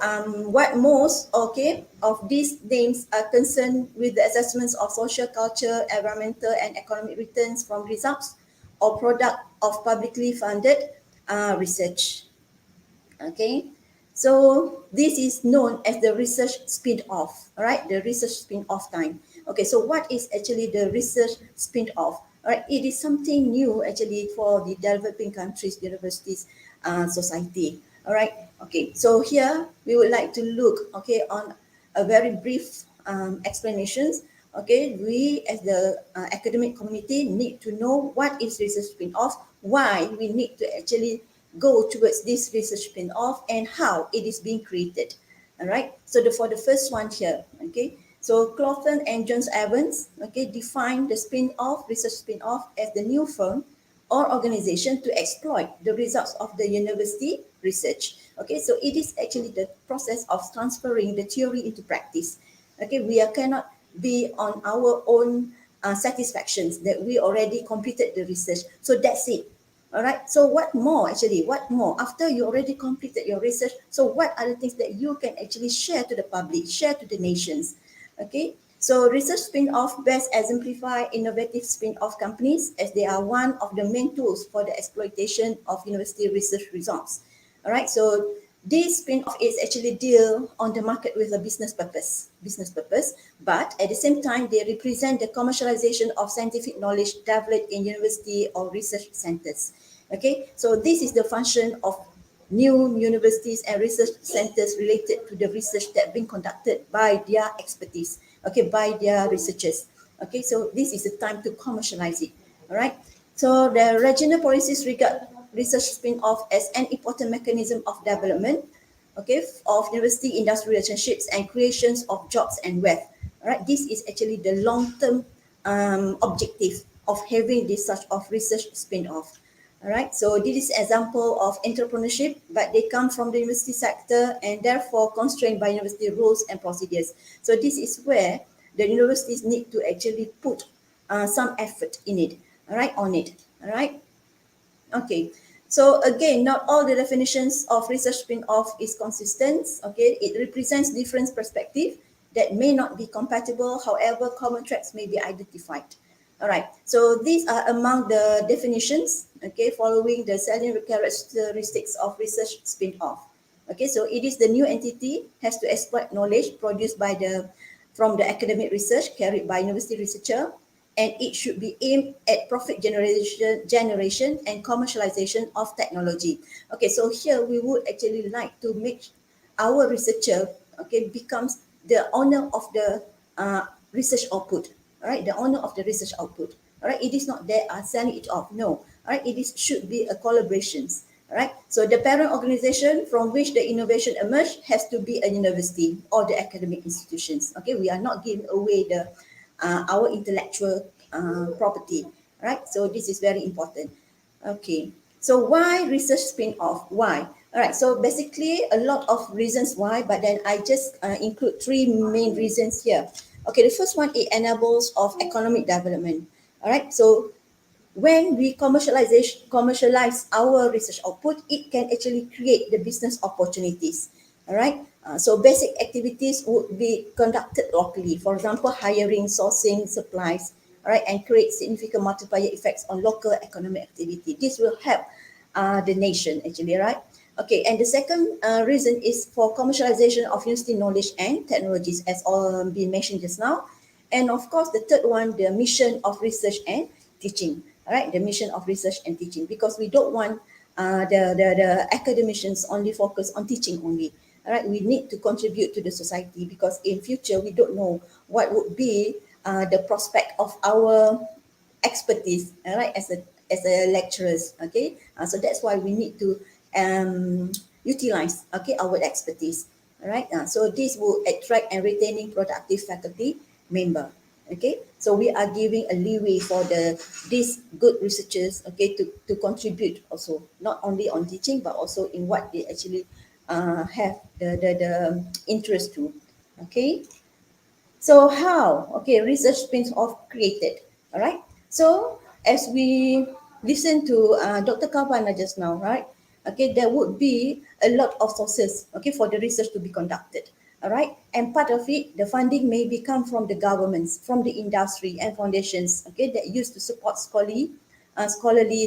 what most, okay, of these names are concerned with the assessments of social, culture, environmental, and economic returns from results or product of publicly funded research. Okay, so this is known as the research spin-off, all right, the research spin-off time. Okay, so what is actually the research spin-off? All right, it is something new actually for the developing countries, universities, society. All right, okay, so here we would like to look, okay, on a very brief explanations. Okay, we as the academic community need to know what is research spin-off, why we need to actually go towards this research spin-off, and how it is being created. All right. So for the first one here, okay. So Clofton and Jones Evans, okay, define the spin-off, research spin-off as the new firm or organization to exploit the results of the university research. Okay, so it is actually the process of transferring the theory into practice. Okay, we cannot be on our own satisfactions that we already completed the research. So that's it. All right. So what more actually? What more? After you already completed your research, so what are the things that you can actually share to the public, share to the nations? Okay. So research spin-off best exemplify innovative spin-off companies as they are one of the main tools for the exploitation of university research results. All right. So this spin-off is actually deal on the market with a business purpose, but at the same time, they represent the commercialization of scientific knowledge developed in university or research centers. Okay, so this is the function of new universities and research centers related to the research that being conducted by their expertise, okay, by their researchers. Okay, so this is the time to commercialize it. All right. So the regional policies regard research spin-off as an important mechanism of development, okay, of university industry relationships and creations of jobs and wealth. All right. This is actually the long-term objective of having this such of research spin-off. All right, so this is example of entrepreneurship, but they come from the university sector and therefore constrained by university rules and procedures. So this is where the universities need to actually put some effort in it, all right, on it, all right. Okay, so again, not all the definitions of research spin-off is consistent. Okay, it represents different perspectives that may not be compatible. However, common tracks may be identified. All right, so these are among the definitions, okay, following the salient characteristics of research spin-off. Okay, so it is the new entity has to exploit knowledge produced by from the academic research carried by university researcher, and it should be aimed at profit generation and commercialization of technology. Okay, so here we would actually like to make our researcher, okay, becomes the owner of the research output. All right, the owner of the research output. All right, it is not they are selling it off. No, all right, it is should be a collaborations. All right, so the parent organization from which the innovation emerged has to be a university or the academic institutions. Okay, we are not giving away the our intellectual property. Right, so this is very important. Okay, so why research spin-off? Why? All right, so basically a lot of reasons why, but then I just include three main reasons here. Okay, the first one, it enables of economic development. All right, so when we commercialize our research output, it can actually create the business opportunities. All right, so basic activities would be conducted locally. For example, hiring, sourcing, supplies, all right, and create significant multiplier effects on local economic activity. This will help the nation actually, right? Okay, and the second reason is for commercialization of university knowledge and technologies, as all been mentioned just now. And of course, the third one, the mission of research and teaching. All right, the mission of research and teaching, because we don't want the academicians only focus on teaching only. All right, we need to contribute to the society, because in future we don't know what would be the prospect of our expertise, all right, as a lecturers. Okay, so that's why we need to utilize, okay, our expertise. All right, so this will attract and retaining productive faculty member. Okay, so we are giving a leeway for these good researchers, okay, to contribute also, not only on teaching but also in what they actually have the interest to. Okay, so how, okay, research spin-off created. All right, so as we listen to Dr. Kavana just now, right, okay, there would be a lot of sources, okay, for the research to be conducted. All right, and part of it, the funding may come from the governments, from the industry and foundations, okay, that used to support scholarly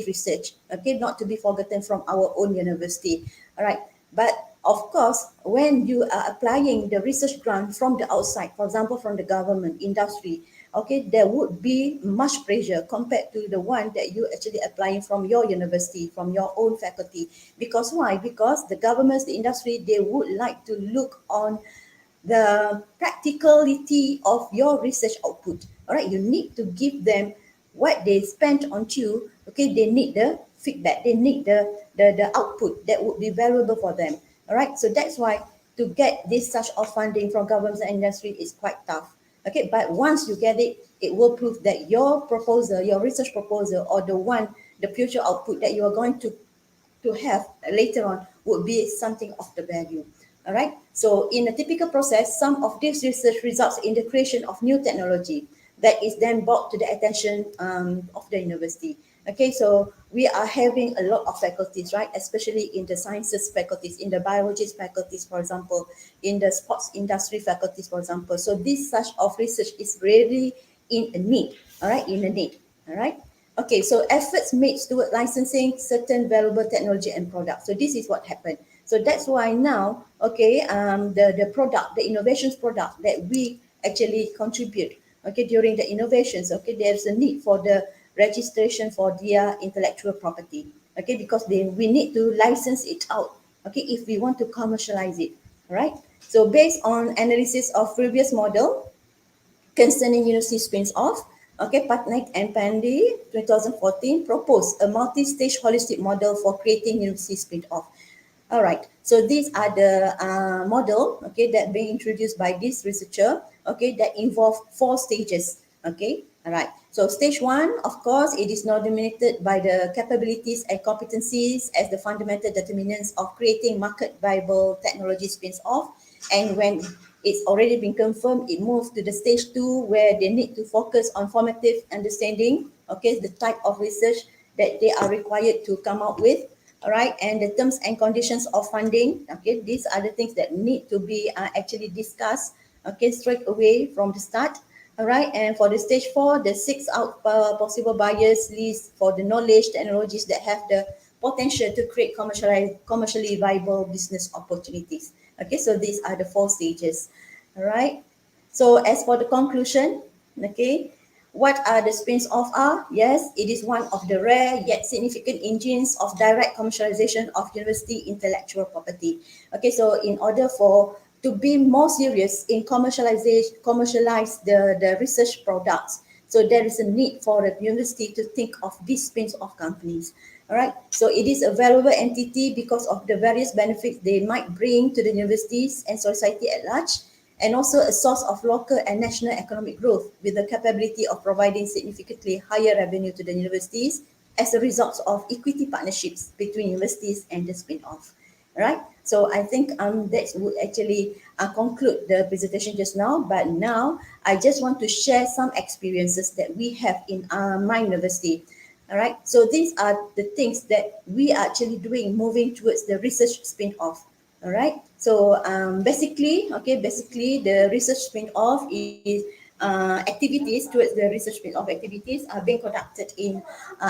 research, okay, not to be forgotten from our own university. All right, but of course, when you are applying the research grant from the outside, for example, from the government, industry, okay, there would be much pressure compared to the one that you actually applying from your university, from your own faculty. Because why? Because the governments, the industry, they would like to look on the practicality of your research output. All right, you need to give them what they spent on you. Okay, they need the feedback, they need the output that would be valuable for them. All right, so that's why to get this such of funding from governments and industry is quite tough. Okay, but once you get it, it will prove that your proposal, your research proposal, or the future output that you are going to have later on would be something of the value. All right, so in a typical process, some of this research results in the creation of new technology that is then brought to the attention of the university. Okay, so we are having a lot of faculties, right? Especially in the sciences faculties, in the biology faculties, for example, in the sports industry faculties, for example. So this such of research is really in a need, all right, in a need, all right? Okay, so efforts made toward licensing certain valuable technology and products. So this is what happened. So that's why now, okay, the innovations product that we actually contribute, okay, during the innovations, okay, there's a need for the registration for their intellectual property, okay, because we need to license it out, okay, if we want to commercialize it, right? So based on analysis of previous model concerning university spin-off, okay, Patnaik and Pandey 2014 proposed a multi-stage holistic model for creating university spin-off. All right, so these are the model, okay, that being introduced by this researcher, okay, that involve 4 stages, okay. All right, so stage 1, of course, it is now dominated by the capabilities and competencies as the fundamental determinants of creating market viable technology spin-off. And when it's already been confirmed, it moves to the stage 2, where they need to focus on formative understanding, okay, the type of research that they are required to come out with. All right, and the terms and conditions of funding, okay, these are the things that need to be actually discussed, okay, straight away from the start. All right, and for the stage 4, the 6 out possible buyers list for the knowledge technologies that have the potential to create commercially viable business opportunities. Okay, so these are the 4 stages. All right, so as for the conclusion, okay, what are the spin-off are? Yes, it is one of the rare yet significant engines of direct commercialization of university intellectual property. Okay, so in order for to be more serious in commercialize the research products, so there is a need for the university to think of these spin-off companies. All right, so it is a valuable entity because of the various benefits they might bring to the universities and society at large, and also a source of local and national economic growth with the capability of providing significantly higher revenue to the universities as a result of equity partnerships between universities and the spin-off. Right? So I think that would actually conclude the presentation just now. But now I just want to share some experiences that we have in my university. All right. So these are the things that we are actually doing, moving towards the research spin-off. All right. So basically the research spin-off is activities towards the research spin-off activities are being conducted in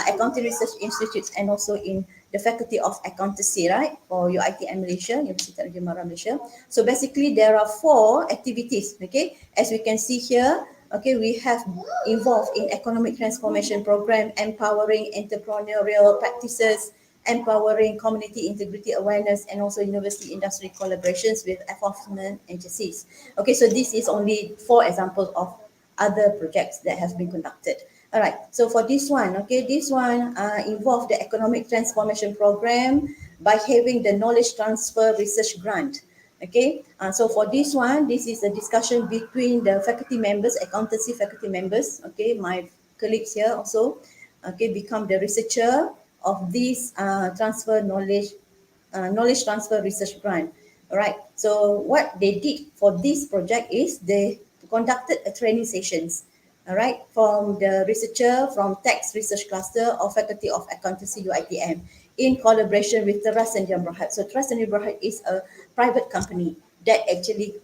accounting research institutes and also in the Faculty of Accountancy, right, for UiTM Malaysia, University Technology Mara Malaysia. So basically there are 4 activities, okay, as we can see here. Okay, we have involved in economic transformation program, empowering entrepreneurial practices, empowering community integrity awareness, and also university industry collaborations with enforcement agencies. Okay, so this is only 4 examples of other projects that have been conducted. All right, so for this one, okay, this one involved the economic transformation program by having the knowledge transfer research grant. Okay, so for this one, this is a discussion between the faculty members, accountancy faculty members, okay, my colleagues here also, okay, become the researcher of this knowledge transfer research grant. All right, so what they did for this project is they conducted a training sessions, all right, from the researcher from tax research cluster of Faculty of Accountancy UiTM in collaboration with Teras Sendian Berhad. So Teras Sendian Berhad is a private company that actually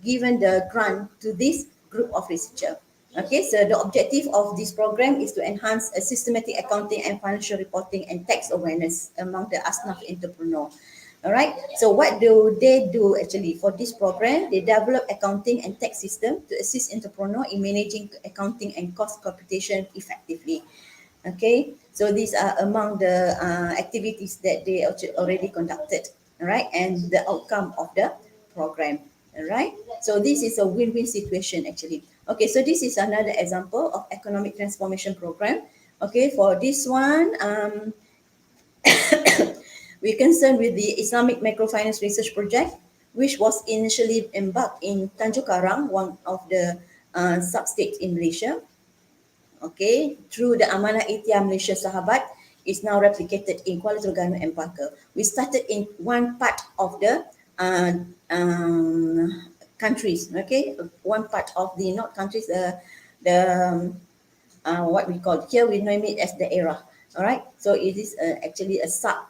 given the grant to this group of researcher. Okay, so the objective of this program is to enhance a systematic accounting and financial reporting and tax awareness among the ASNAF entrepreneur. All right, so what do they do actually for this program? They develop accounting and tax system to assist entrepreneur in managing accounting and cost computation effectively. Okay, so these are among the activities that they already conducted. All right, and the outcome of the program. All right, so this is a win-win situation actually. Okay, so this is another example of economic transformation program. Okay, for this one, we concerned with the Islamic Microfinance Research Project, which was initially embarked in Tanjung Karang, one of the sub-states in Malaysia. Okay, through the Amanah Ikhtiar Malaysia Sahabat, is now replicated in Kuala Terengganu and Melaka. We started in one part of the countries, okay, one part of the not countries, the what we call here, we name it as the era. All right, so it is actually a sub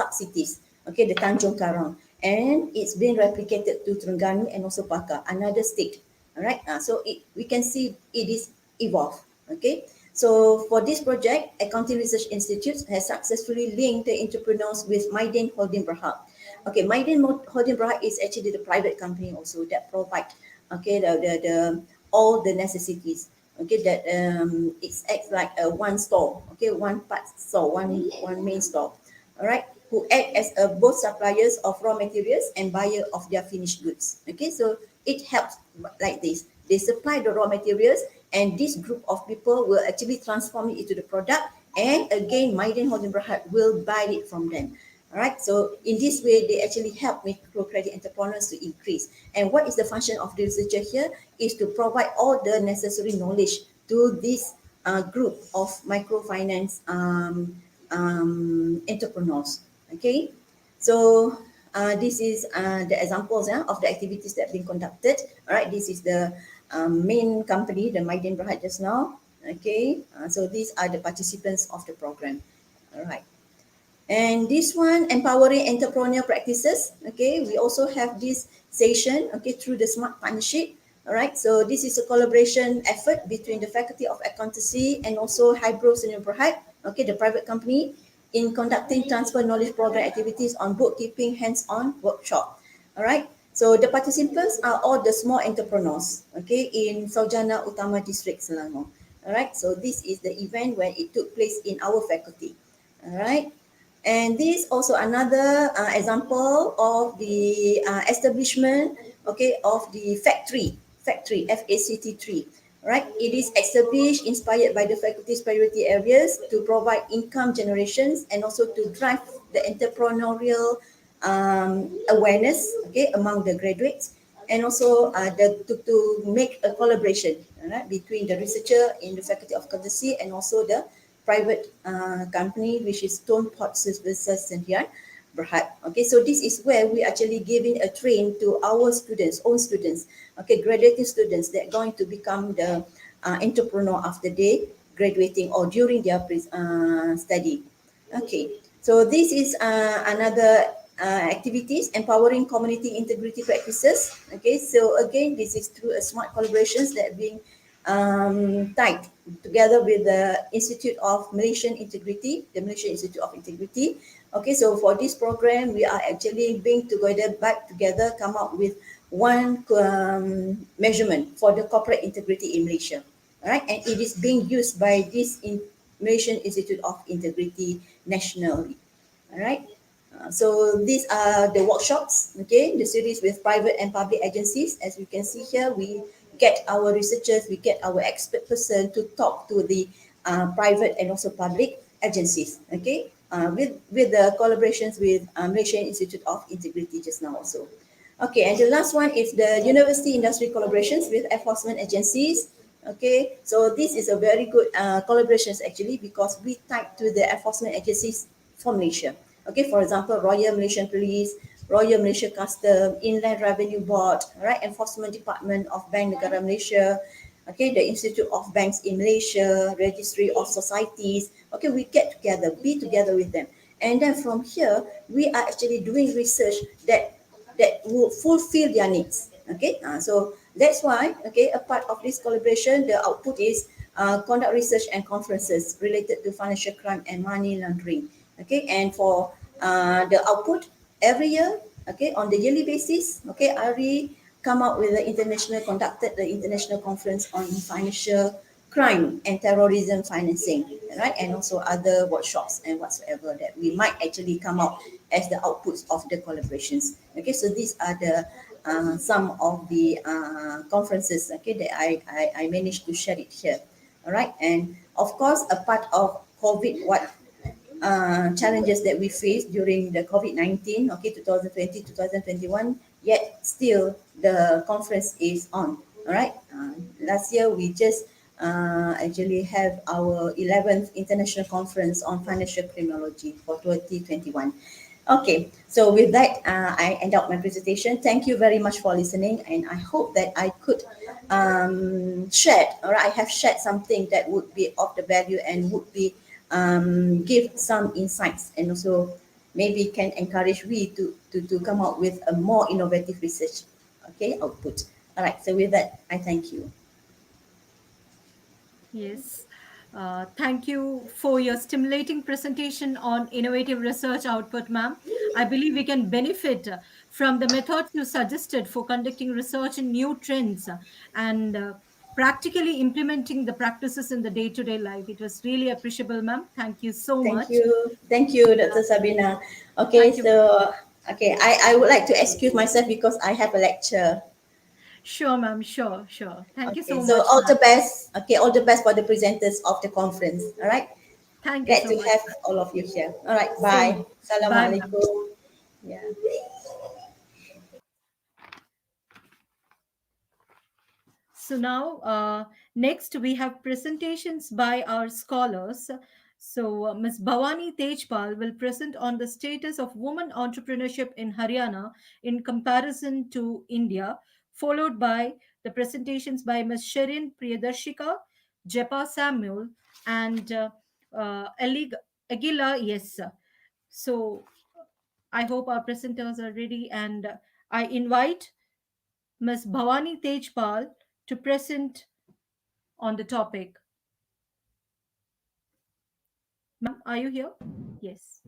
cities, okay, the Tanjung Karang, and it's been replicated to Terengganu and also Paka, another state. All right, so we can see it is evolved. Okay, So for this project, Accounting Research Institute has successfully linked the entrepreneurs with Maiden Holding Berhad. Okay, Maiden Holding Berhad is actually the private company also that provide the all the necessities. Okay, that it acts like a one store. Okay, one part store, one main store. All right, who act as both suppliers of raw materials and buyer of their finished goods. Okay, so it helps like this. They supply the raw materials, and this group of people will actually transform it into the product, and again Maiden Holding Berhad will buy it from them. All right, so in this way they actually help microcredit entrepreneurs to increase. And what is the function of the researcher here is to provide all the necessary knowledge to this group of microfinance entrepreneurs. Okay, so this is the examples of the activities that have been conducted. All right, this is the main company, the Maiden Berhad just now. Okay, so these are the participants of the program. All right. And this one, empowering entrepreneurial practices. Okay, we also have this session, okay, through the Smart Partnership. All right, so this is a collaboration effort between the Faculty of Accountancy and also Hybro Senior Berhad, okay, the private company, in conducting transfer knowledge program activities on bookkeeping hands-on workshop. All right, so the participants are all the small entrepreneurs, okay, in Saujana Utama District, Selangor. All right, so this is the event when it took place in our faculty. All right. And this also another example of the establishment, okay, of the factory, FACT3, right? It is established, inspired by the faculty's priority areas to provide income generations and also to drive the entrepreneurial awareness, okay, among the graduates, and also to make a collaboration, right, between the researcher in the Faculty of Accountancy and also the private company, which is Stone Pot Services Sdn Berhad. Okay, so this is where we actually giving a train to our students, own students, okay, graduating students that are going to become the entrepreneur after they graduating or during their study. Okay, so this is another activities, empowering community integrity practices. Okay, so again, this is through a smart collaborations that are being tied together with the Institute of Malaysian Integrity, the Malaysian Institute of Integrity. Okay, so for this program, we are actually being together, back together, come up with one measurement for the corporate integrity in Malaysia. All right, and it is being used by this Malaysian Institute of Integrity nationally. All right. So these are the workshops, okay, the series with private and public agencies. As you can see here, we get our researchers, we get our expert person to talk to the private and also public agencies, okay, with the collaborations with Malaysian Institute of Integrity just now also. Okay, and the last one is the university industry collaborations with enforcement agencies. Okay, so this is a very good collaborations actually, because we tied to the enforcement agencies for Malaysia. Okay, for example, Royal Malaysian Police, Royal Malaysia Custom, Inland Revenue Board, right, Enforcement Department of Bank Negara Malaysia, okay, the Institute of Banks in Malaysia, Registry of Societies. Okay, we get together, be together with them. And then from here, we are actually doing research that will fulfill their needs. Okay, so that's why, okay, a part of this collaboration, the output is conduct research and conferences related to financial crime and money laundering. Okay, and for the output every year, okay, on the yearly basis, okay, RE come out with conducted the international conference on financial crime and terrorism financing, right, and also other workshops and whatsoever that we might actually come out as the outputs of the collaborations. Okay, so these are the some of the conferences, okay, that I managed to share it here. All right, and of course, a part of COVID, what challenges that we faced during the COVID-19, okay, 2020, 2021, yet still the conference is on. All right. Last year, we just actually have our 11th International Conference on Financial Criminology for 2021. Okay, so with that, I end up my presentation. Thank you very much for listening, and I hope that I could share, or I have shared something that would be of the value and would be give some insights, and also maybe can encourage we to come up with a more innovative research, okay, output. All right, so with that, I thank you. Yes. Thank you for your stimulating presentation on innovative research output, ma'am. I believe we can benefit from the methods you suggested for conducting research in new trends and practically implementing the practices in the day to day life. It was really appreciable, ma'am. Thank you so Thank much. you. Thank you, Dr. Sabina. Okay, Thank you. so okay, I would like to excuse myself because I have a lecture. Sure, ma'am. Sure, sure. Thank you Okay, so so much, all ma'am. the best. Okay, all the best for the presenters of the conference. All right. Thank you Glad so to much, have ma'am. all of you here. All right. Same Bye. here. Bye, ma'am. Assalamualaikum. Yeah. So now, next we have presentations by our scholars. So Ms. Bhavani Tejpal will present on the status of women entrepreneurship in Haryana in comparison to India, followed by the presentations by Ms. Sherin Priyadarshika, Jepa Samuel, and Agila. Yes. So I hope our presenters are ready, and I invite Ms. Bhavani Tejpal to present on the topic. Ma'am, are you here? Yes.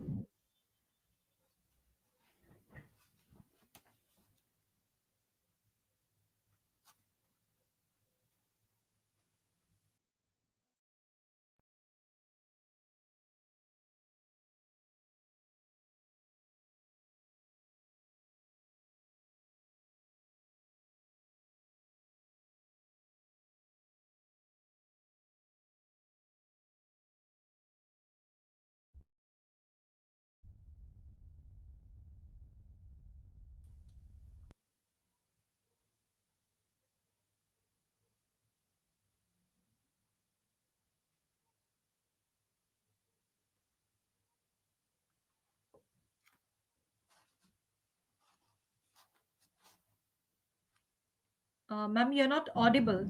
Ma'am, you're not audible.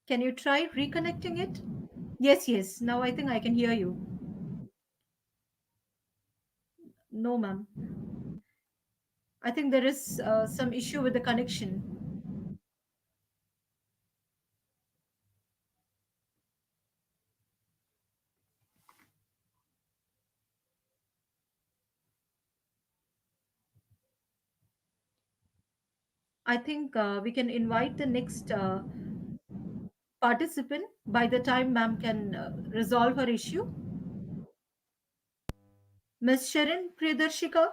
Can you try reconnecting it? Yes, yes. Now I think I can hear you. No, ma'am. I think there is some issue with the connection. I think we can invite the next participant by the time ma'am can resolve her issue. Ms. Sharon Priyadarshika?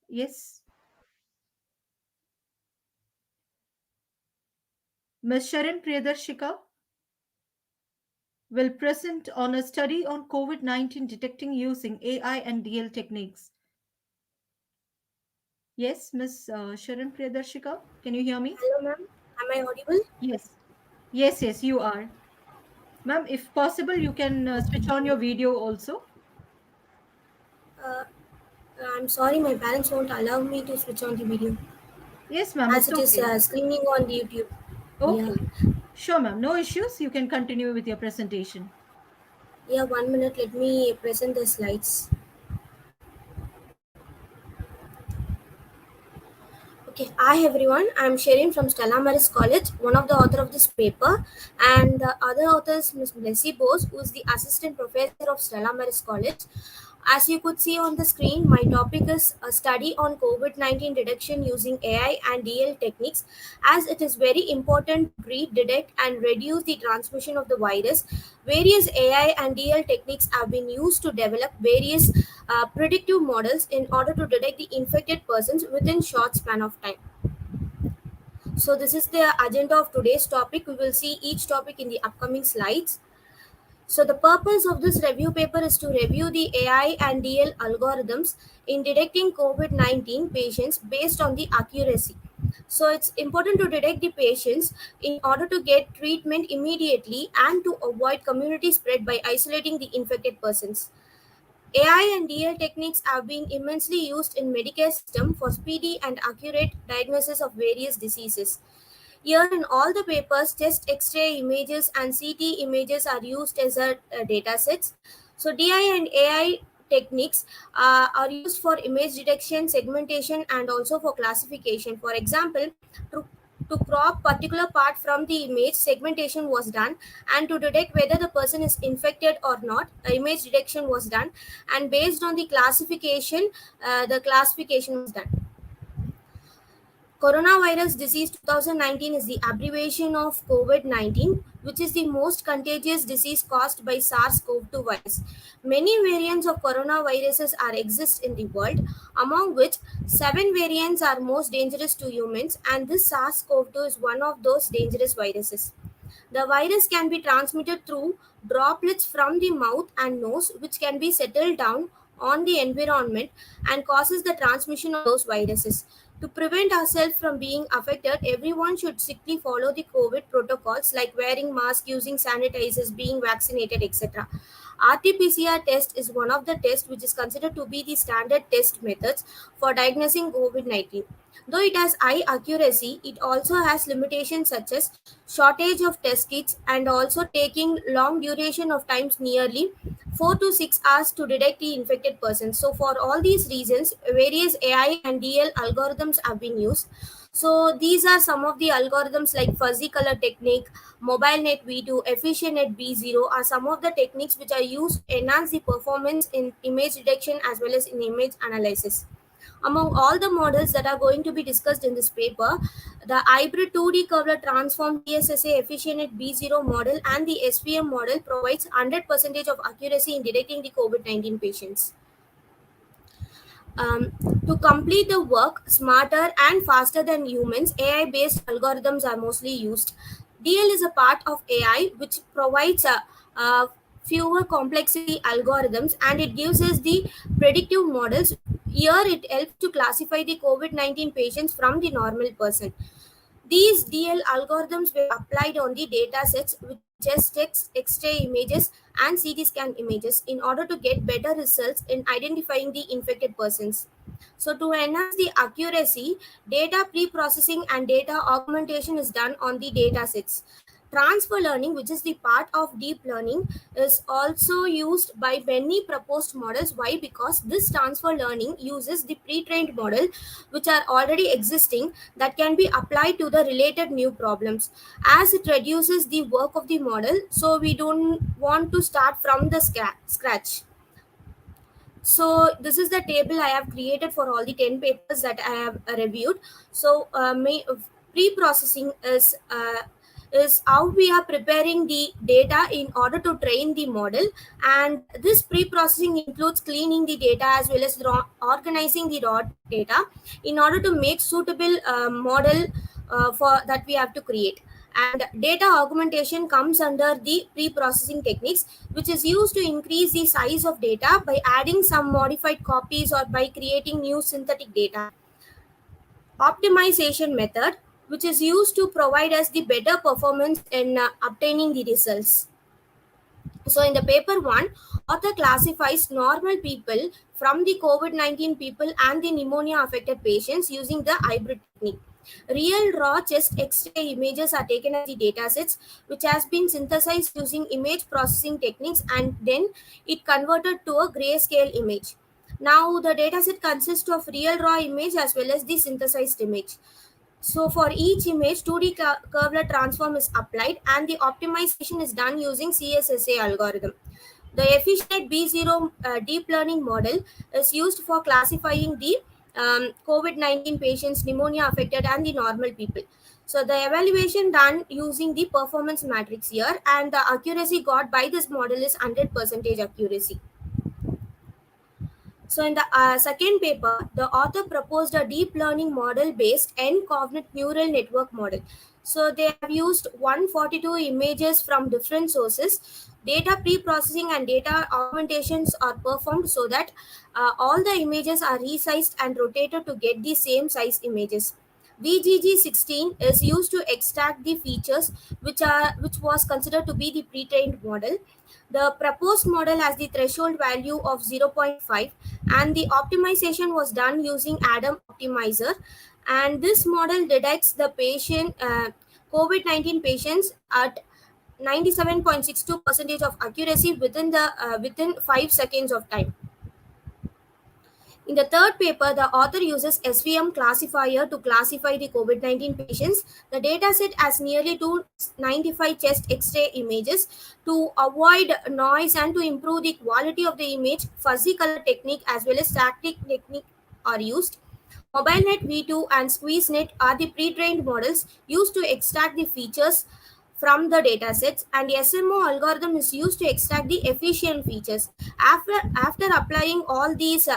Yes. Ms. Sharon Priyadarshika will present on a study on COVID-19 detecting using AI and DL techniques. Yes, Miss Sharon Priyadarshika, can you hear me? Hello, ma'am. Am I audible? Yes. Yes, yes, you are. Ma'am, if possible, you can switch on your video also. Uh, I'm sorry, my parents won't allow me to switch on the video Yes, ma'am, as it's it is okay. screening on the YouTube. Yeah, Okay. Sure, ma'am. No issues. You can continue with your presentation. yeah. 1 minute. Let me present the slides. Okay, hi everyone. I'm Sherin from Stella Maris College, one of the author of this paper, and the other author is Ms. Blessy Bose, who is the assistant professor of Stella Maris College. As you could see on the screen, my topic is a study on COVID-19 detection using AI and DL techniques, as it is very important to treat, detect, and reduce the transmission of the virus. Various AI and DL techniques have been used to develop various predictive models in order to detect the infected persons within short span of time. So this is the agenda of today's topic. We will see each topic in the upcoming slides. So the purpose of this review paper is to review the AI and DL algorithms in detecting COVID-19 patients based on the accuracy. So it's important to detect the patients in order to get treatment immediately and to avoid community spread by isolating the infected persons. AI and DL techniques have been immensely used in Medicare system for speedy and accurate diagnosis of various diseases. Here in all the papers, chest X-ray images and CT images are used as data sets. So DI and AI techniques are used for image detection, segmentation, and also for classification. For example, to, to crop particular part from the image, segmentation was done, and to detect whether the person is infected or not, image detection was done, and based on the classification was done. Coronavirus disease 2019 is the abbreviation of COVID-19, which is the most contagious disease caused by SARS-CoV-2 virus. Many variants of coronaviruses are exist in the world, among which 7 variants are most dangerous to humans, and this SARS-CoV-2 is one of those dangerous viruses. The virus can be transmitted through droplets from the mouth and nose, which can be settled down on the environment and causes the transmission of those viruses. To prevent ourselves from being affected, everyone should strictly follow the COVID protocols like wearing masks, using sanitizers, being vaccinated, etc. RT-PCR test is one of the tests which is considered to be the standard test methods for diagnosing COVID-19. Though it has high accuracy, it also has limitations such as shortage of test kits and also taking long duration of times, nearly 4 to 6 hours to detect the infected person. So for all these reasons, various AI and DL algorithms have been used. So these are some of the algorithms like fuzzy color technique, mobile net V2, efficient net B0 are some of the techniques which are used to enhance the performance in image detection as well as in image analysis. Among all the models that are going to be discussed in this paper, the hybrid 2D curved transform CSSA efficient B0 model and the SVM model provides 100% of accuracy in detecting the COVID-19 patients. Um, to complete the work smarter and faster than humans, AI-based algorithms are mostly used. DL is a part of AI which provides fewer complexity algorithms and it gives us the predictive models. Here it helps to classify the COVID-19 patients from the normal person. These DL algorithms were applied on the data sets with chest X-ray images and CT scan images in order to get better results in identifying the infected persons. So to enhance the accuracy, data pre-processing and data augmentation is done on the data sets. Transfer learning, which is the part of deep learning, is also used by many proposed models. Why? Because this transfer learning uses the pre-trained model which are already existing that can be applied to the related new problems. As it reduces the work of the model, so we don't want to start from the scratch. So this is the table I have created for all the 10 papers that I have reviewed. So pre-processing is how we are preparing the data in order to train the model, and this pre-processing includes cleaning the data as well as organizing the raw data in order to make suitable model for that we have to create. And data augmentation comes under the pre-processing techniques, which is used to increase the size of data by adding some modified copies or by creating new synthetic data. Optimization method, which is used to provide us the better performance in obtaining the results. So in the paper 1, author classifies normal people from the COVID-19 people and the pneumonia affected patients using the hybrid technique. Real raw chest X-ray images are taken as the datasets, which has been synthesized using image processing techniques, and then it converted to a grayscale image. Now the dataset consists of real raw image as well as the synthesized image. So for each image, 2D curved transform is applied and the optimization is done using CSSA algorithm. The efficient B0 deep learning model is used for classifying the COVID-19 patients, pneumonia affected and the normal people. So the evaluation done using the performance matrix here, and the accuracy got by this model is 100% accuracy. So in the second paper, the author proposed a deep learning model based N-cognate neural network model. So they have used 142 images from different sources. Data pre-processing and data augmentations are performed so that all the images are resized and rotated to get the same size images. VGG16 is used to extract the features which was considered to be the pre-trained model. The proposed model has the threshold value of 0.5 and the optimization was done using Adam optimizer, and this model detects the patient COVID-19 patients at 97.62% of accuracy within 5 seconds of time. In the third paper, the author uses SVM classifier to classify the COVID-19 patients. The dataset has nearly 295 chest X-ray images. To avoid noise and to improve the quality of the image, fuzzy color technique as well as static technique are used. MobileNet V2 and SqueezeNet are the pre-trained models used to extract the features from the datasets, and the SMO algorithm is used to extract the efficient features. After applying all these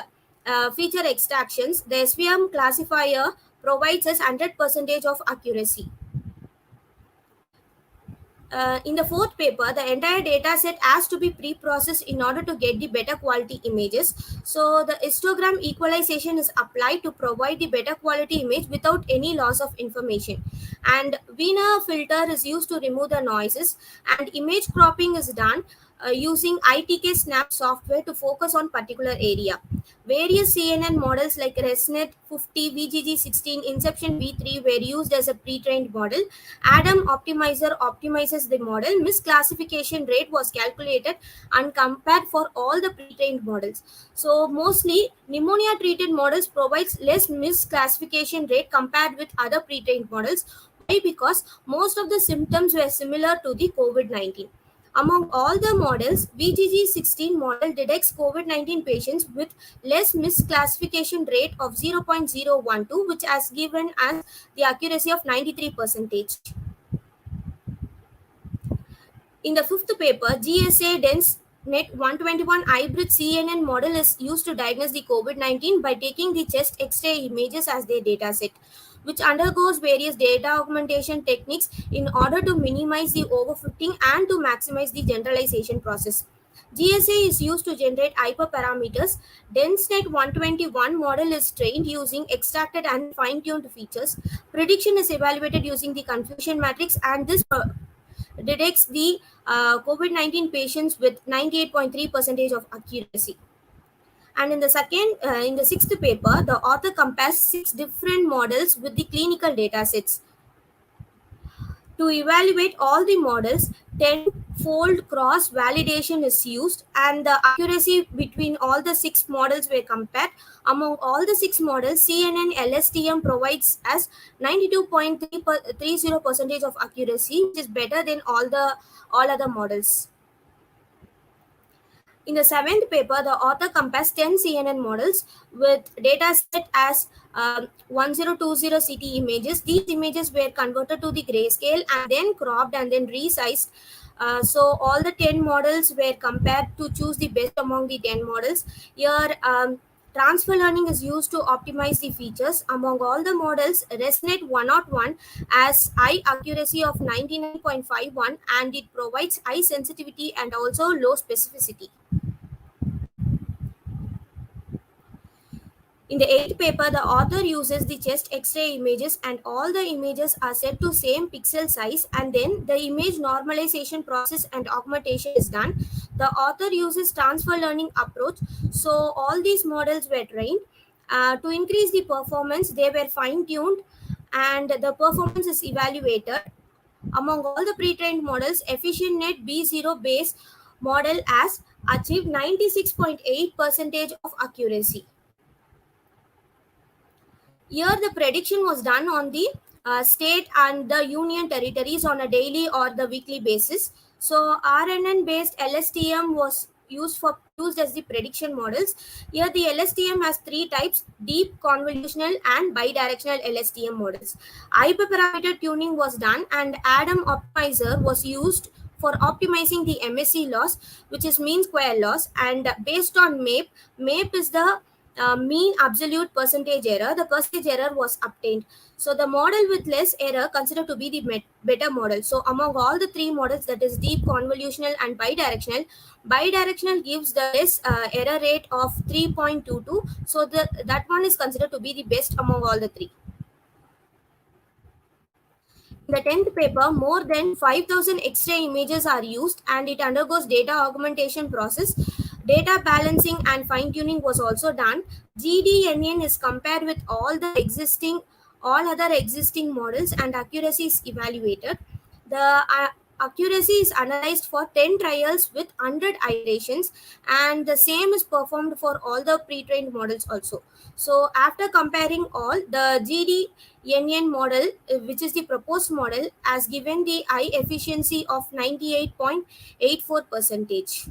feature extractions, the SVM classifier provides us 100% of accuracy. In the fourth paper, the entire data set has to be pre-processed in order to get the better quality images. So the histogram equalization is applied to provide the better quality image without any loss of information. And Wiener filter is used to remove the noises, and image cropping is done using ITK Snap software to focus on particular area. Various CNN models like ResNet 50, VGG16, Inception V3 were used as a pre-trained model. Adam Optimizer optimizes the model. Misclassification rate was calculated and compared for all the pre-trained models. So mostly pneumonia treated models provides less misclassification rate compared with other pre-trained models. Why? Because most of the symptoms were similar to the COVID-19. Among all the models, VGG16 model detects COVID-19 patients with less misclassification rate of 0.012, which has given us the accuracy of 93%. In the fifth paper, GSA Dense Net 121 hybrid CNN model is used to diagnose the COVID-19 by taking the chest X-ray images as their dataset, which undergoes various data augmentation techniques in order to minimize the overfitting and to maximize the generalization process. GSA is used to generate hyperparameters. DenseNet 121 model is trained using extracted and fine-tuned features. Prediction is evaluated using the confusion matrix, and this detects the COVID-19 patients with 98.3% of accuracy. And in the sixth paper, the author compares 6 different models with the clinical data sets. To evaluate all the models, 10-fold cross validation is used, and the accuracy between all the 6 models were compared. Among all the 6 models, CNN LSTM provides us 92.30% of accuracy, which is better than all other models. In the seventh paper, the author compares 10 CNN models with data set as 1020 CT images. These images were converted to the grayscale and then cropped and then resized. So all the 10 models were compared to choose the best among the 10 models. Here, transfer learning is used to optimize the features. Among all the models, ResNet 101 has high accuracy of 99.51, and it provides high sensitivity and also low specificity. In the eighth paper, the author uses the chest X-ray images, and all the images are set to same pixel size, and then the image normalization process and augmentation is done. The author uses transfer learning approach. So all these models were trained. To increase the performance, they were fine-tuned, and the performance is evaluated. Among all the pre-trained models, EfficientNet B0 base model has achieved 96.8% of accuracy. Here, the prediction was done on the state and the union territories on a daily or the weekly basis. So, RNN-based LSTM was used as the prediction models. Here, the LSTM has 3 types: deep, convolutional, and bidirectional LSTM models. Hyperparameter tuning was done, and Adam Optimizer was used for optimizing the MSE loss, which is mean square loss, and based on MAPE is the mean absolute percentage error. The percentage error was obtained. So the model with less error considered to be the better model. So among all the 3 models, that is deep, convolutional, and bidirectional gives the less error rate of 3.22. So that one is considered to be the best among all the 3. In the 10th paper, more than 5,000 X-ray images are used, and it undergoes data augmentation process. Data balancing and fine-tuning was also done. GDNN is compared with all the existing all other existing models and accuracy is evaluated. The accuracy is analyzed for 10 trials with 100 iterations, and the same is performed for all the pre-trained models also. So after comparing all, the GDNN model, which is the proposed model, has given the high efficiency of 98.84 percentage.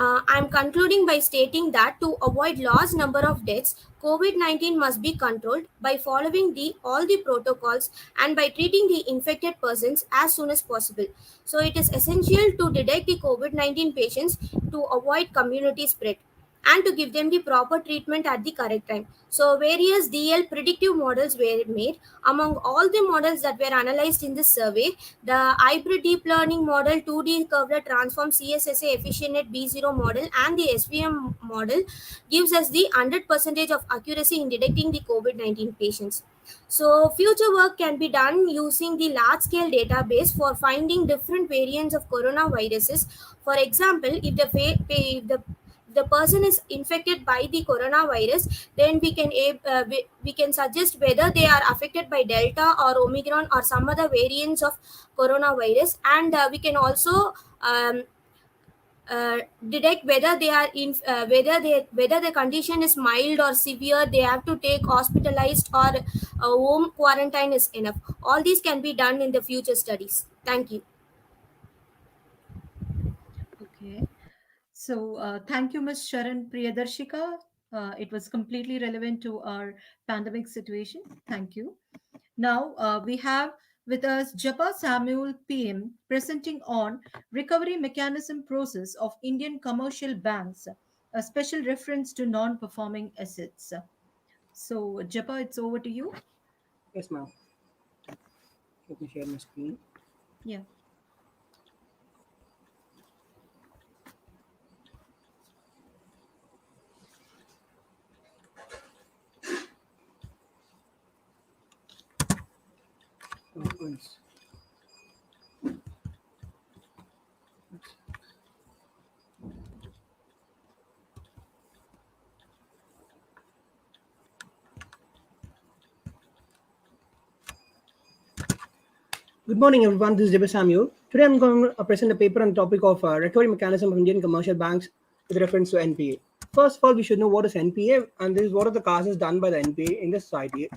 I'm concluding by stating that to avoid large number of deaths, COVID-19 must be controlled by following all the protocols and by treating the infected persons as soon as possible. So it is essential to detect the COVID-19 patients to avoid community spread and to give them the proper treatment at the correct time. So various DL predictive models were made. Among all the models that were analyzed in this survey, the hybrid deep learning model, 2D curved transform CSSA EfficientNet B0 model, and the SVM model gives us the 100% of accuracy in detecting the COVID-19 patients. So future work can be done using the large scale database for finding different variants of coronaviruses. For example, if the person is infected by the coronavirus, then we can suggest whether they are affected by Delta or Omicron or some other variants of coronavirus, and we can also detect whether they are in whether the condition is mild or severe, they have to take hospitalized, or home quarantine is enough. All these can be done in the future studies. Thank you. Okay. So, thank you, Ms. Sharan Priyadarshika. It was completely relevant to our pandemic situation. Thank you. Now, we have with us Japa Samuel PM presenting on recovery mechanism process of Indian commercial banks, a special reference to non-performing assets. So, Japa, it's over to you. Yes, ma'am. Let me share my screen. Yeah. Once. Good morning, everyone. This is Jebe Samuel. Today, I'm going to present a paper on the topic of recovery mechanism of Indian commercial banks with reference to NPA. First of all, we should know what is NPA, and this is what are the causes done by the NPA in the society,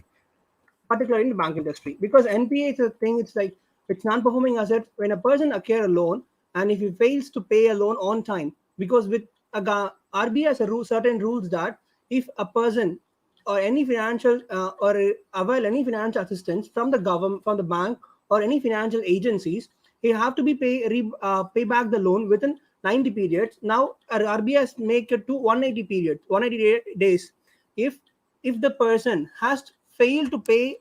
particularly in the bank industry. Because NPA is a thing, it's non-performing asset when a person acquire a loan, and if he fails to pay a loan on time, because with RBI has certain rules that if a person or any financial or avail any financial assistance from the government, from the bank or any financial agencies, he have to be pay back the loan within 90 periods. Now RBI has make it to 180 periods, 180 days. If the person has failed to pay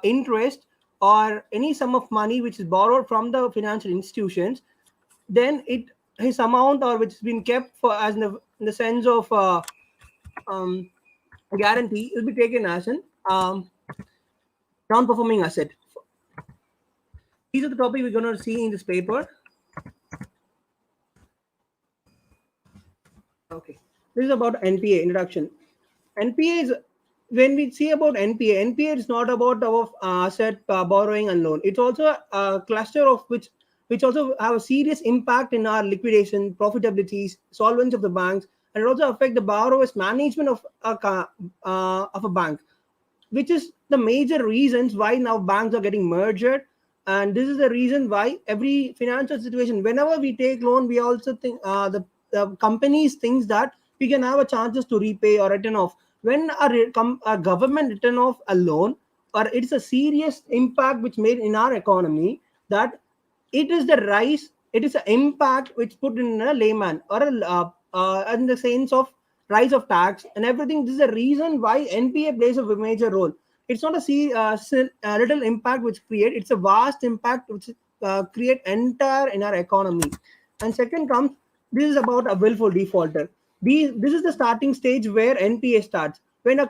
interest or any sum of money which is borrowed from the financial institutions, then his amount or which has been kept for as in the sense of guarantee will be taken as an non-performing asset. These are the topics we're going to see in this paper. Okay, this is about NPA introduction. NPA is, when we see about NPA is not about our asset borrowing and loan. It's also a cluster of which also have a serious impact in our liquidation, profitabilities, solvency of the banks, and it also affect the borrower's management of a bank, which is the major reasons why now banks are getting merged. And this is the reason why every financial situation, whenever we take loan, we also think the companies thinks that we can have a chances to repay or return off. When a government return off a loan, or it's a serious impact which made in our economy, that it is the rise, it is an impact which put in a layman or in the sense of rise of tax and everything. This is the reason why NPA plays a major role. It's not a little impact which create, it's a vast impact which create entire in our economy. And second comes, this is about a willful defaulter. This is the starting stage where NPA starts. When a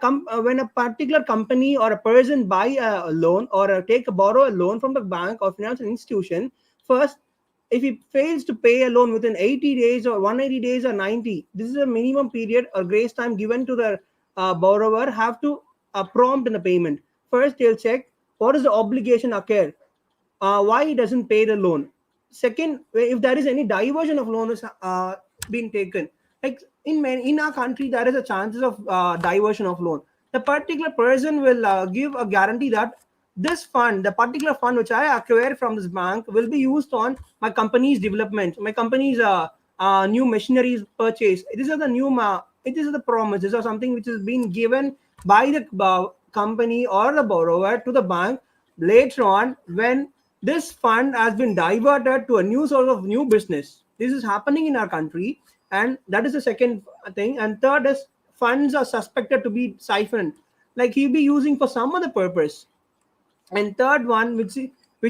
particular company or a person buy a loan or borrow a loan from the bank or financial institution, first, if he fails to pay a loan within 80 days or 180 days or 90, this is a minimum period or grace time given to the borrower have to prompt in the payment. First, they'll check what is the obligation occur, why he doesn't pay the loan. Second, if there is any diversion of loan is being taken, like in our country, there is a chances of diversion of loan. The particular person will give a guarantee that this fund, the particular fund which I acquire from this bank, will be used on my company's development, my company's new machineries purchase. These are the new it is the promises or something which is being given by the company or the borrower to the bank later on when this fund has been diverted to a new sort of new business. This is happening in our country, and that is the second thing. And third is funds are suspected to be siphoned, like he'll be using for some other purpose. And third one, which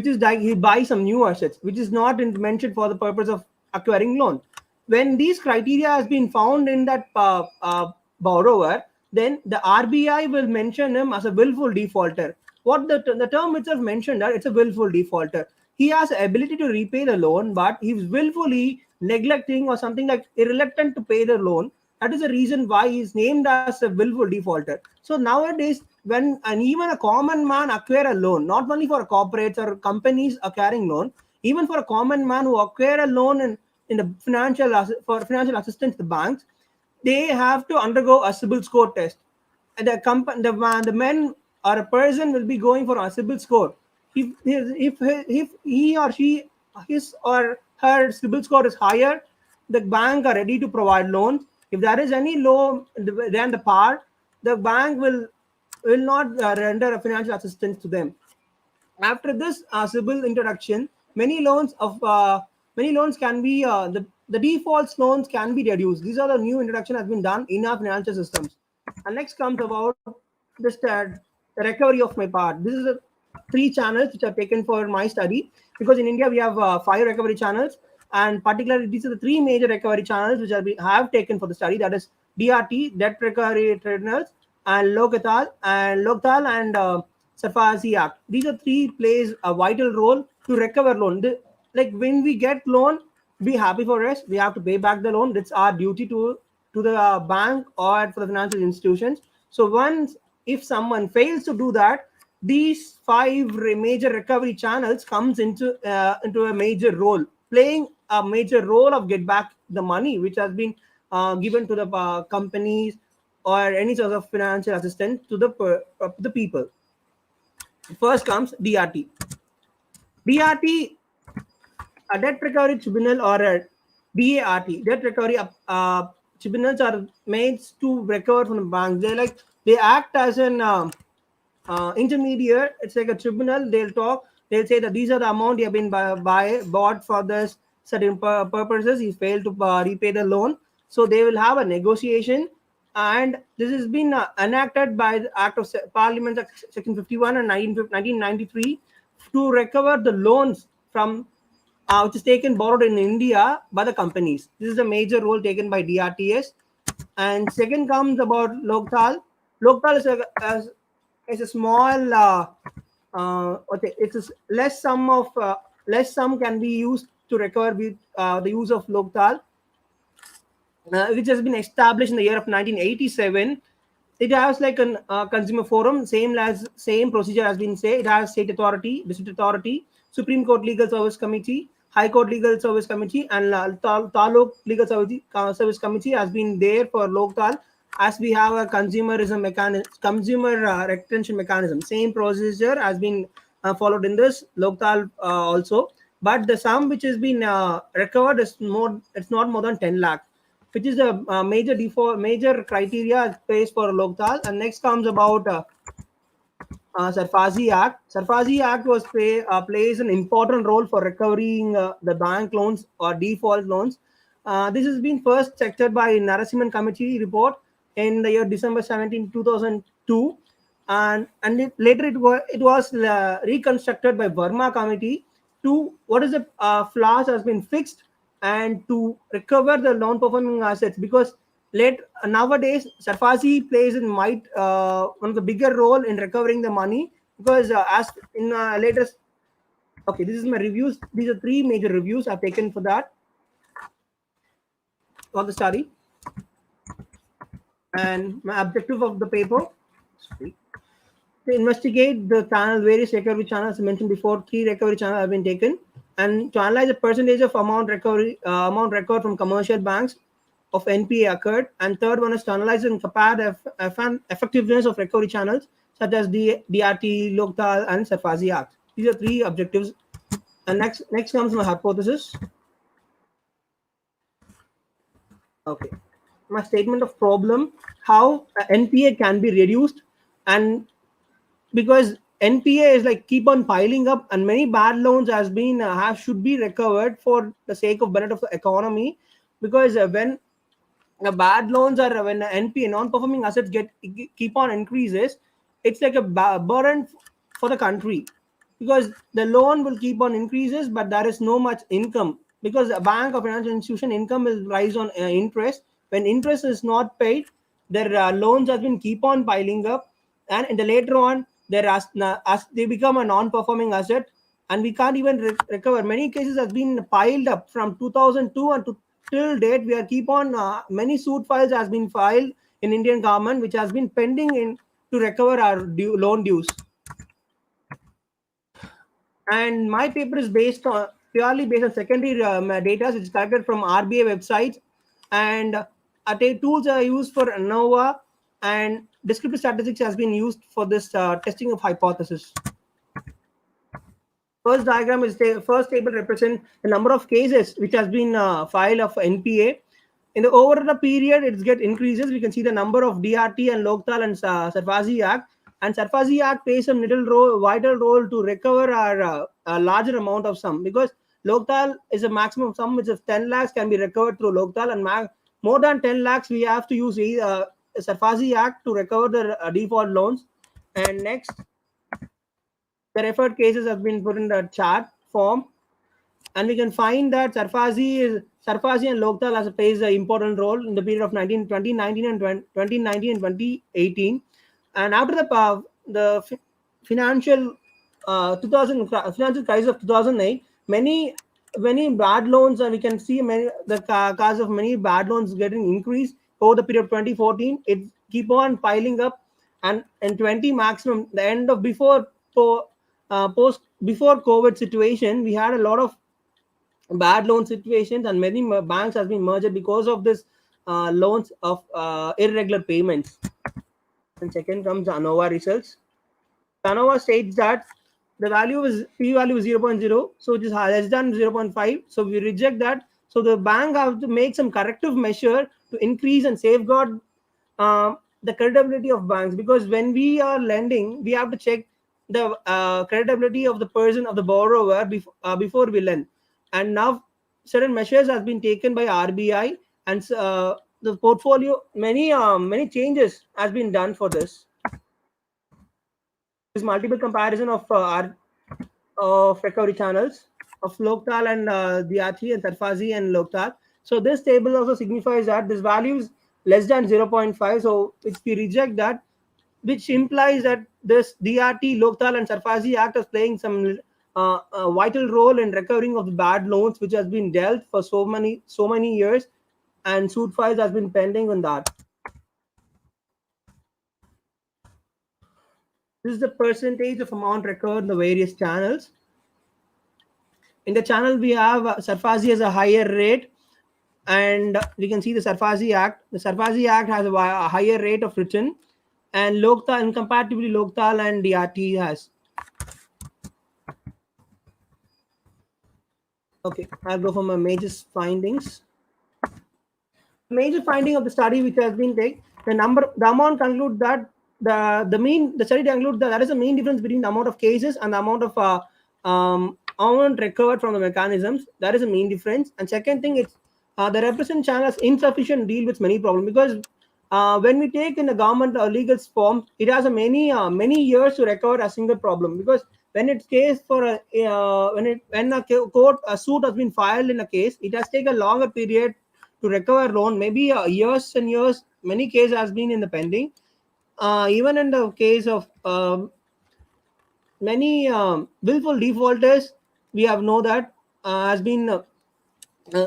is like he buys some new assets which is not mentioned for the purpose of acquiring loan. When these criteria has been found in that borrower, then the RBI will mention him as a willful defaulter. What the term itself mentioned that it's a willful defaulter. He has the ability to repay the loan, but he's willfully neglecting or something like irreluctant to pay the loan. That is the reason why he's named as a willful defaulter. So nowadays, when even a common man acquire a loan, not only for corporates or companies acquiring loan, even for a common man who acquire a loan in the for financial assistance to the banks, they have to undergo a CIBIL score test. And the men or a person will be going for a CIBIL score. If he or she, his or her CIBIL score is higher, the bank are ready to provide loans. If there is any low than the par, the bank will not render a financial assistance to them. After this CIBIL introduction, many loans can be the default loans can be reduced. These are the new introduction has been done in our financial systems. And next comes about the recovery of my part. This is the 3 channels which are taken for my study, because in India we have 5 recovery channels, and particularly these are the 3 major recovery channels which have taken for the study. That is DRT, Debt Recovery Tribunals, and Loktal and Sarfazi Act. These are 3 plays a vital role to recover loan. Like when we get loan, be happy for us. We have to pay back the loan. That's our duty to the bank or for the financial institutions. So once if someone fails to do that, these 5 major recovery channels comes into a major role, playing a major role of get back the money which has been given to the companies or any sort of financial assistance to the people. First comes DRT. DRT, a debt recovery tribunal, or a DART, debt recovery tribunals are made to recover from the banks. They act as an intermediate. It's like a tribunal. They'll say that these are the amount you have been bought for this certain purposes. He failed to repay the loan, so they will have a negotiation. And this has been enacted by the Act of Parliament Section 51 and 1993 to recover the loans from which is borrowed in India by the companies. This is a major role taken by DRTS. And second comes about Loktal. Loktal is a small it's a less sum can be used to recover with the use of Loktal, which has been established in the year of 1987. It has like a consumer forum, same procedure has been said. It has state authority, district authority, Supreme Court Legal Service Committee, High Court Legal Service Committee, and Taluk Legal Service Committee has been there for Loktal. As we have a consumer retention mechanism, same procedure has been followed in this Loktal also. But the sum which has been recovered is it's not more than 10 lakh, which is the major criteria placed for Loktal. And next comes about Sarfazi Act. Sarfazi Act plays an important role for recovering the bank loans or default loans. This has been first checked by Narasimhan Committee report in the year December 17, 2002, and later it was reconstructed by Verma Committee to what is the flaws has been fixed and to recover the non-performing assets, because nowadays Sarfazi plays one of the bigger role in recovering the money, because as in latest. Okay, this is my reviews. These are 3 major reviews I've taken for that for the study. And my objective of the paper. to investigate the channel, various recovery channels. I mentioned before, 3 recovery channels have been taken, and to analyze the percentage of amount recovered from commercial banks of NPA occurred. And third one is to analyze and compare the effectiveness of recovery channels such as DRT, Loktal, and Sarfazi Act. These are 3 objectives. And next comes my hypothesis. Okay, my statement of problem: how NPA can be reduced. And because NPA is like keep on piling up, and many bad loans has been should be recovered for the sake of benefit of the economy. Because when the bad loans are, when NPA, non-performing assets keep on increases, it's like a burden for the country, because the loan will keep on increases, but there is no much income, because a bank or financial institution income will rise on interest. When interest is not paid, their loans have been keep on piling up, and in the later on as they become a non-performing asset, and we can't even recover. Many cases has been piled up from 2002 and to till date. We are keep on many suit files has been filed in Indian government, which has been pending in to recover our loan dues. And my paper is purely based on secondary data, which is collected from RBI websites, and tools are used for ANOVA, and descriptive statistics has been used for this testing of hypothesis. First diagram is the first table represent the number of cases which has been filed of NPA. In the over the period, it get increases. We can see the number of DRT and Loktal and Sarfazi Act. And Sarfazi Act plays a vital role to recover a larger amount of sum, because Loktal is a maximum sum which is 10 lakhs can be recovered through Loktal, and more than 10 lakhs we have to use Sarfazi Act to recover the default loans. And next, the referred cases have been put in the chart form, and we can find that Sarfazi and Loktal has plays an important role in the period of 2019 and 2018. And after the financial financial crisis of 2008, many bad loans, and we can see the cause of many bad loans getting increased over the period of 2014. It keep on piling up, and in 20 maximum, the end of before COVID situation, we had a lot of bad loan situations, and many banks has been merged because of this loans of irregular payments. And second comes ANOVA results. ANOVA states that the value is p-value is 0.0, so it is less than 0.5. So we reject that. So the bank have to make some corrective measure to increase and safeguard the credibility of banks, because when we are lending, we have to check the credibility of the person, of the borrower before we lend. And now certain measures has been taken by RBI, and the portfolio, many changes has been done for this. This multiple comparison of recovery channels of Loktal and DRT and Sarfazi and Loktal. So this table also signifies that this value is less than 0.5. So if we reject that, which implies that this DRT, Loktal and Sarfazi Act is playing some vital role in recovering of the bad loans which has been dealt for so many years, and suit files has been pending on that. This is the percentage of amount recovered in the various channels. In the channel, we have Sarfazi has a higher rate, and we can see the Sarfazi Act. The Sarfazi Act has a higher rate of return, and Loktal, and comparatively Loktal and DRT has. Okay, I'll go for my major findings. Major finding of the study which has been taken, the amount conclude that the study concludes that there is a main difference between the amount of cases and the amount of amount recovered from the mechanisms. That is a main difference. And second thing, it's the represent channel is insufficient to deal with many problems, because when we take in the government or legal form, it has a many years to recover a single problem, because when it's case for when a suit has been filed in a case, it has taken a longer period to recover loan, maybe years and years. Many cases has been in the pending. Even in the case of many willful defaulters, we have know that has been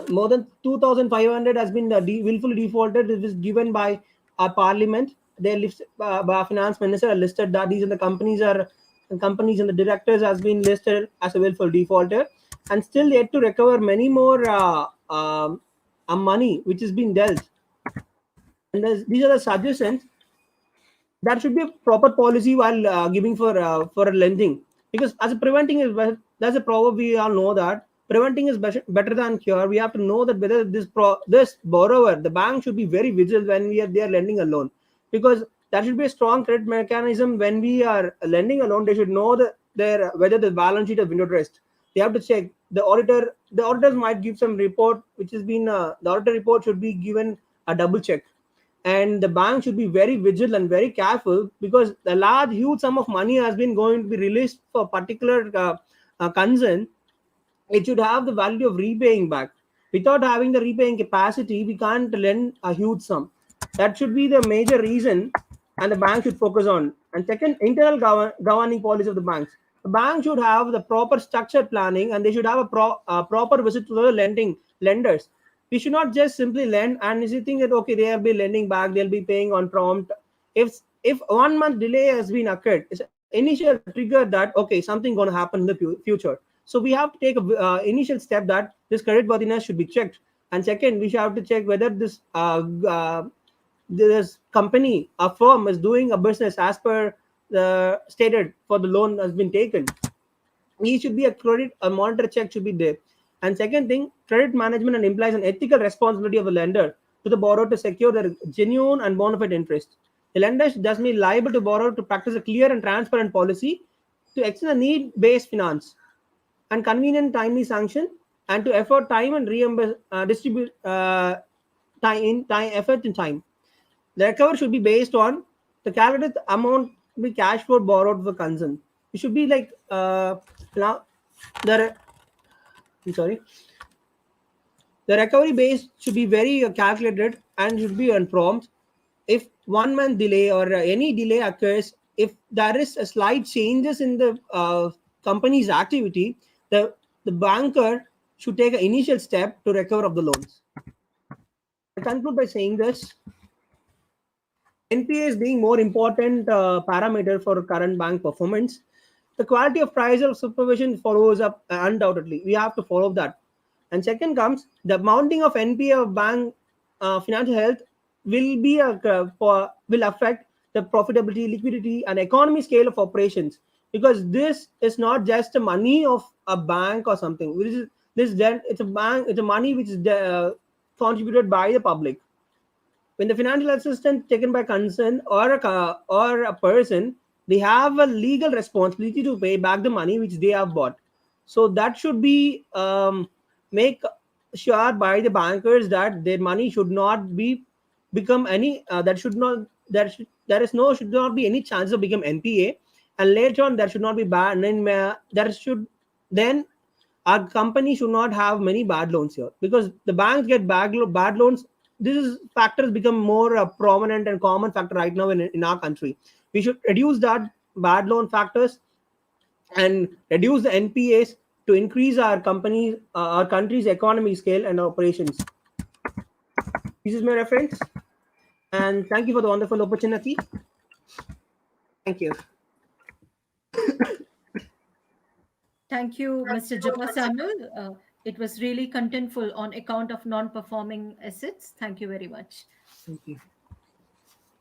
more than 2,500 has been willfully defaulted. It was given by our parliament. they list finance minister are listed that these are the companies and the directors has been listed as a willful defaulter, and still yet to recover many more money which has been dealt. And these are the suggestions. There should be a proper policy while giving for a lending, because as a preventing is better. That's a proverb we all know, that preventing is better than cure. We have to know that whether this borrower, the bank should be very vigilant when they are lending a loan, because there should be a strong credit mechanism. When we are lending a loan, they should know their whether the balance sheet has been addressed. They have to check. The auditors might give some report which has been the auditor report should be given a double check. And the bank should be very vigilant and very careful, because the large huge sum of money has been going to be released for particular concern. It should have the value of repaying back. Without having the repaying capacity, we can't lend a huge sum. That should be the major reason, and the bank should focus on. And second, internal governing policy of the banks. The bank should have the proper structured planning, and they should have a proper visit to the lenders. We should not just simply lend and you think that okay, they will be lending back, they'll be paying on prompt. If 1 month delay has been occurred, it's an initial trigger that okay, something going to happen in the future. So we have to take a initial step that this credit worthiness should be checked. And second, we should have to check whether this company, a firm, is doing a business as per the stated for the loan has been taken. He should be a monitor check should be there. And second thing, credit management and implies an ethical responsibility of the lender to the borrower to secure their genuine and bona fide interest. The lender does be liable to borrower to practice a clear and transparent policy to extend a need-based finance and convenient timely sanction, and to effort time and reimburse distribute effort in time. The recovery should be based on the calculated amount to be cash flow borrowed for concern. It should be like now the I'm sorry. The recovery base should be very calculated and should be on prompt. If 1 month delay or any delay occurs, if there is a slight changes in the company's activity, the banker should take an initial step to recover of the loans. I conclude by saying this. NPA is being more important parameter for current bank performance. The quality of price of supervision follows up undoubtedly. We have to follow that. And second comes the mounting of NPA of bank financial health will affect the profitability, liquidity, and economy scale of operations, because this is not just the money of a bank or something. It's a bank. It's a money which is contributed by the public. When the financial assistance taken by concern or a person, they have a legal responsibility to pay back the money which they have bought. So that should be make sure by the bankers that their money should not be become any should not be any chance of become NPA, and later on there should not be bad. And then our company should not have many bad loans here, because the banks get bad loans. This factors become more prominent and common factor right now in our country. We should reduce that bad loan factors and reduce the NPAs to increase our country's economy scale and operations. This is my reference, and thank you for the wonderful opportunity. Thank you. Thank you, Mr. Japa Samuel. It was really contentful on account of non-performing assets. Thank you very much. Thank you.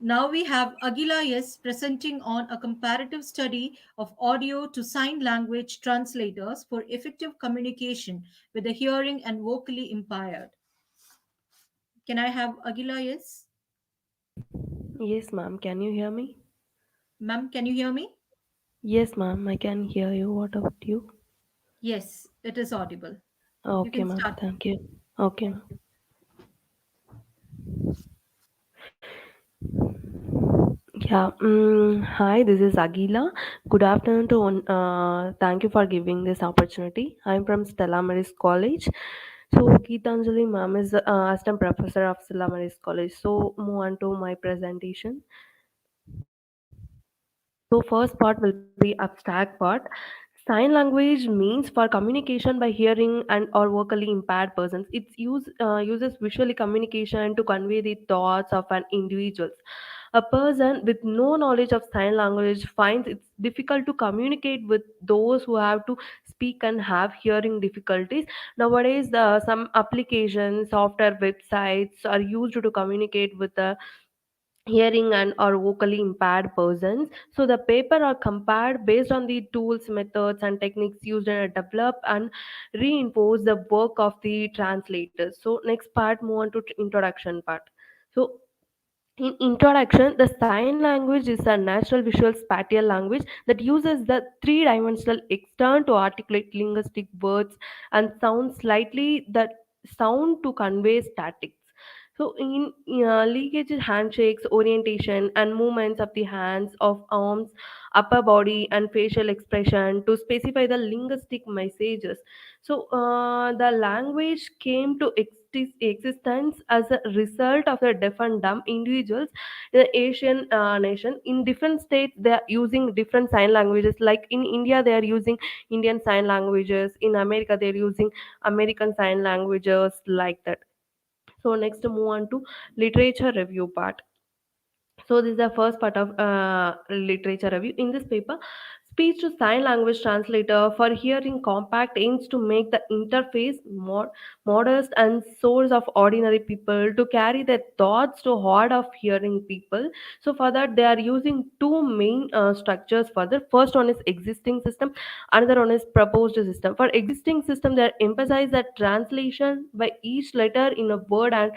Now we have Agila Yes presenting on a comparative study of audio to sign language translators for effective communication with the hearing and vocally impaired. Can I have Agila Yes? Yes, ma'am. Can you hear me? Ma'am, can you hear me? Yes, ma'am. I can hear you. What about you? Yes, it is audible. You Okay, can ma'am. start. Thank you. Okay, Thank ma'am. you. Yeah. Hi, this is Agila. Good afternoon to one. Thank you for giving this opportunity. I'm from Stella Maris College. So, Geetanjali ma'am is assistant professor of Stella Maris College. So, move on to my presentation. So first part will be abstract part. Sign language means for communication by hearing and or vocally impaired persons. It uses visually communication to convey the thoughts of an individual. A person with no knowledge of sign language finds it's difficult to communicate with those who have to speak and have hearing difficulties. Nowadays, some applications, software websites are used to communicate with the hearing and or vocally impaired persons. So the paper are compared based on the tools, methods, and techniques used and develop and reinforce the work of the translators. So next part, move on to introduction part. So in introduction, the sign language is a natural visual spatial language that uses the three-dimensional extern to articulate linguistic words and sound slightly that sound to convey statics. So in leakage, handshakes, orientation, and movements of the hands, of arms, upper body, and facial expression to specify the linguistic messages. So the language came to existence as a result of the deaf and dumb individuals in the Asian nation. In different states, they are using different sign languages. Like in India, they are using Indian sign languages. In America, they are using American sign languages, like that. So next, move on to literature review part. So this is the first part of literature review. In this paper, speech to sign language translator for hearing compact aims to make the interface more modest and source of ordinary people to carry their thoughts to hard of hearing people. So for that, they are using two main structures. For the first one is existing system, another one is proposed system. For existing system, they emphasize that translation by each letter in a word and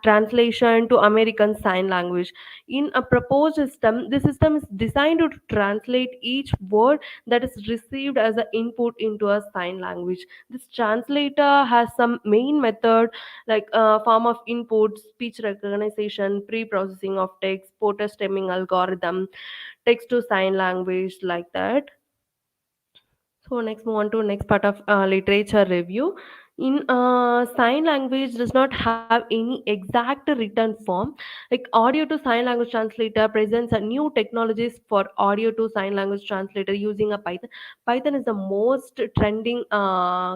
translation to American Sign Language. In a proposed system, the system is designed to translate each word that is received as an input into a sign language. This translator has some main method like form of input, speech recognition, pre-processing of text, porter stemming algorithm, text to sign language, like that. So next, move on to next part of literature review. In sign language does not have any exact written form. Like audio to sign language translator presents a new technologies for audio to sign language translator using a Python. Python is the most trending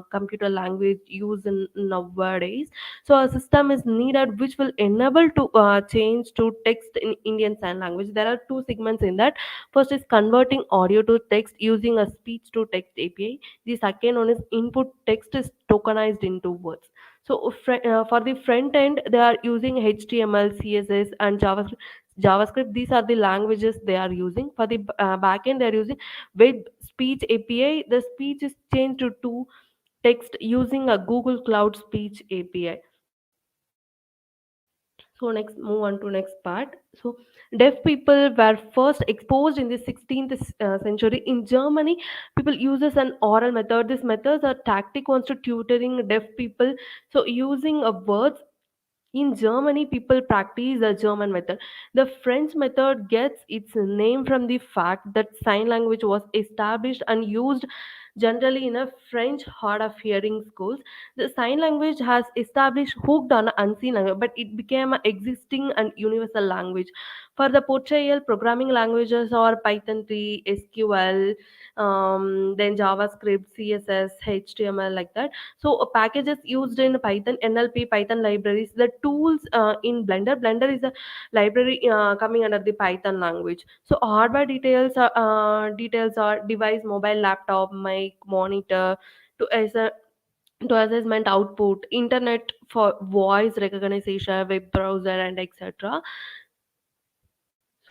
computer language used in nowadays. So a system is needed which will enable to change to text in Indian sign language. There are two segments in that. First is converting audio to text using a speech to text API. The second one is input text is tokenized into words. So for the front end, they are using HTML, CSS, and JavaScript. JavaScript. These are the languages they are using. For the back end, they are using web speech API. The speech is changed to text using a Google Cloud Speech API. So next, move on to next part. So deaf people were first exposed in the 16th century in Germany. People uses an oral method. These methods are tactic ones to tutoring deaf people. So using a words in Germany, people practice the German method. The French method gets its name from the fact that sign language was established and used generally in a French hard of hearing schools. The sign language has established hooked on unseen language, but it became an existing and universal language. For the portrayal, programming languages are Python 3, SQL, then JavaScript, CSS, HTML, like that. So packages used in Python, NLP, Python libraries, the tools in Blender. Blender is a library coming under the Python language. So hardware details are device, mobile, laptop, mic, monitor, to to assessment output, internet for voice recognition, web browser, and etc.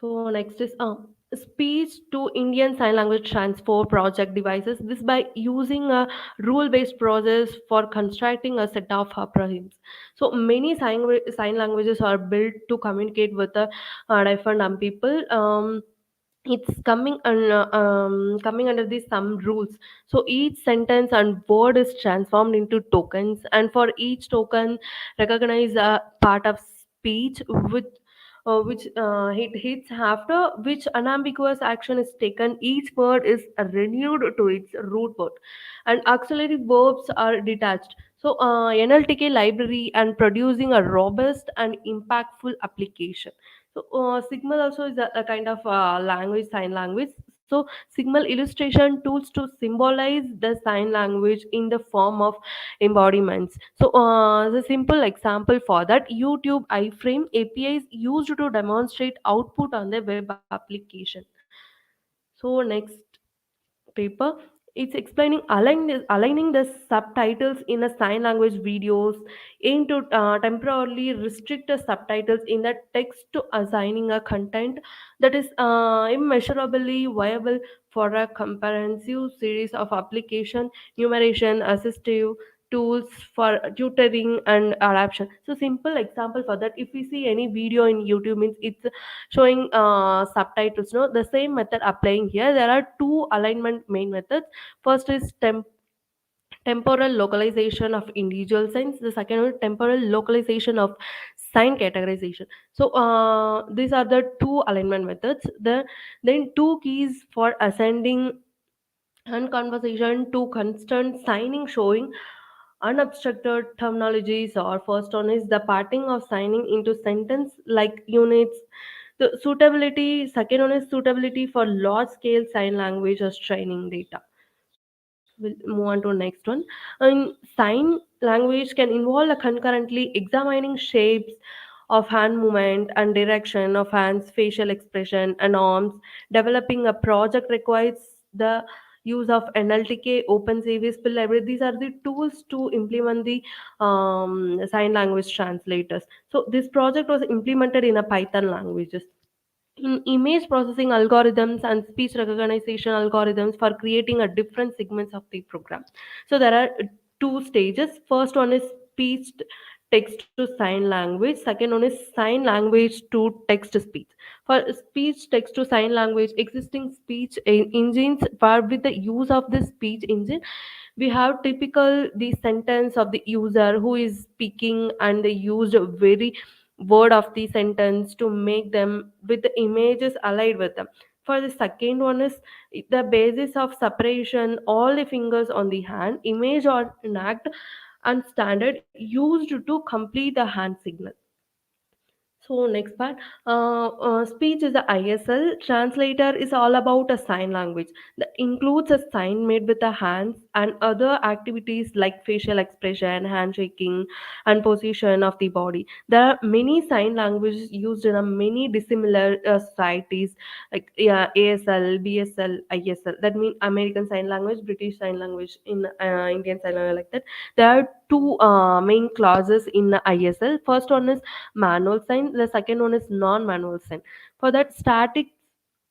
So next is speech to Indian Sign Language transfer project devices. This by using a rule-based process for constructing a set of acronyms. So many sign languages are built to communicate with the deaf and dumb people. It's coming under these some rules. So each sentence and word is transformed into tokens, and for each token recognize a part of speech which it hits after which unambiguous action is taken. Each word is renewed to its root word, and auxiliary verbs are detached. So NLTK library and producing a robust and impactful application. So Signal also is a kind of language, sign language. signal illustration tools to symbolize the sign language in the form of embodiments. So the simple example for that, YouTube iframe API is used to demonstrate output on the web application. So next paper, it's explaining aligning the subtitles in a sign language videos aim to temporarily restrict the subtitles in the text to assigning a content that is immeasurably viable for a comprehensive series of application numeration assistive tools for tutoring and adaptation. So simple example for that, if we see any video in YouTube means it's showing subtitles, no, the same method applying here. There are two alignment main methods. First is temporal localization of individual signs, the second one temporal localization of sign categorization. So these are the two alignment methods. Then two keys for ascending and conversation to constant signing showing unobstructed terminologies, or first one is the parting of signing into sentence like units. The suitability, second one is suitability for large scale sign language as training data. We'll move on to next one. And sign language can involve a concurrently examining shapes of hand movement and direction of hands, facial expression, and arms. Developing a project requires the use of NLTK, OpenCV, Spill Library. These are the tools to implement the sign language translators. So this project was implemented in a Python language in image processing algorithms and speech recognition algorithms for creating a different segments of the program. So there are two stages. First one is speech text to sign language, second one is sign language to text speech. For speech text to sign language, existing speech engines, for with the use of this speech engine we have typical the sentence of the user who is speaking, and they used a very word of the sentence to make them with the images allied with them. For the second one is the basis of separation all the fingers on the hand image or an act and standard used to complete the hand signal. So next part, speech is the ISL. Translator is all about a sign language that includes a sign made with the hands and other activities like facial expression, handshaking, and position of the body. There are many sign languages used in a many dissimilar societies like ASL, BSL, ISL. That means American Sign Language, British Sign Language, in Indian Sign Language like that. There are two main clauses in the ISL. First one is manual sign, the second one is non-manual sign. For that, static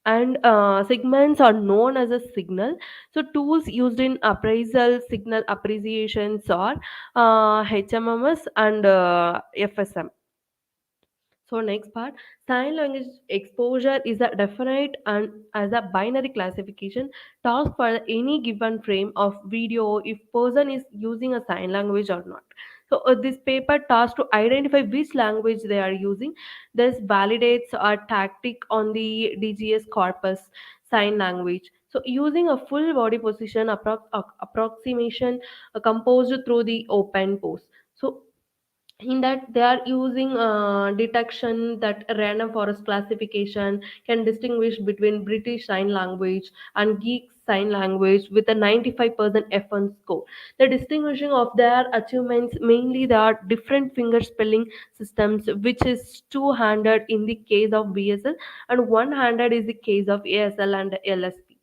and segments are known as a signal. So tools used in appraisal signal appreciations are HMMS and FSM. So next part, sign language exposure is a definite and as a binary classification task for any given frame of video if person is using a sign language or not. So this paper task to identify which language they are using. This validates a tactic on the DGS corpus sign language. So using a full body position approximation composed through the open pose. So in that they are using detection that random forest classification can distinguish between British sign language and geek sign language with a 95% F1 score. The distinguishing of their achievements mainly there are different finger spelling systems, which is two-handed in the case of BSL and one-handed is the case of ASL and LSP.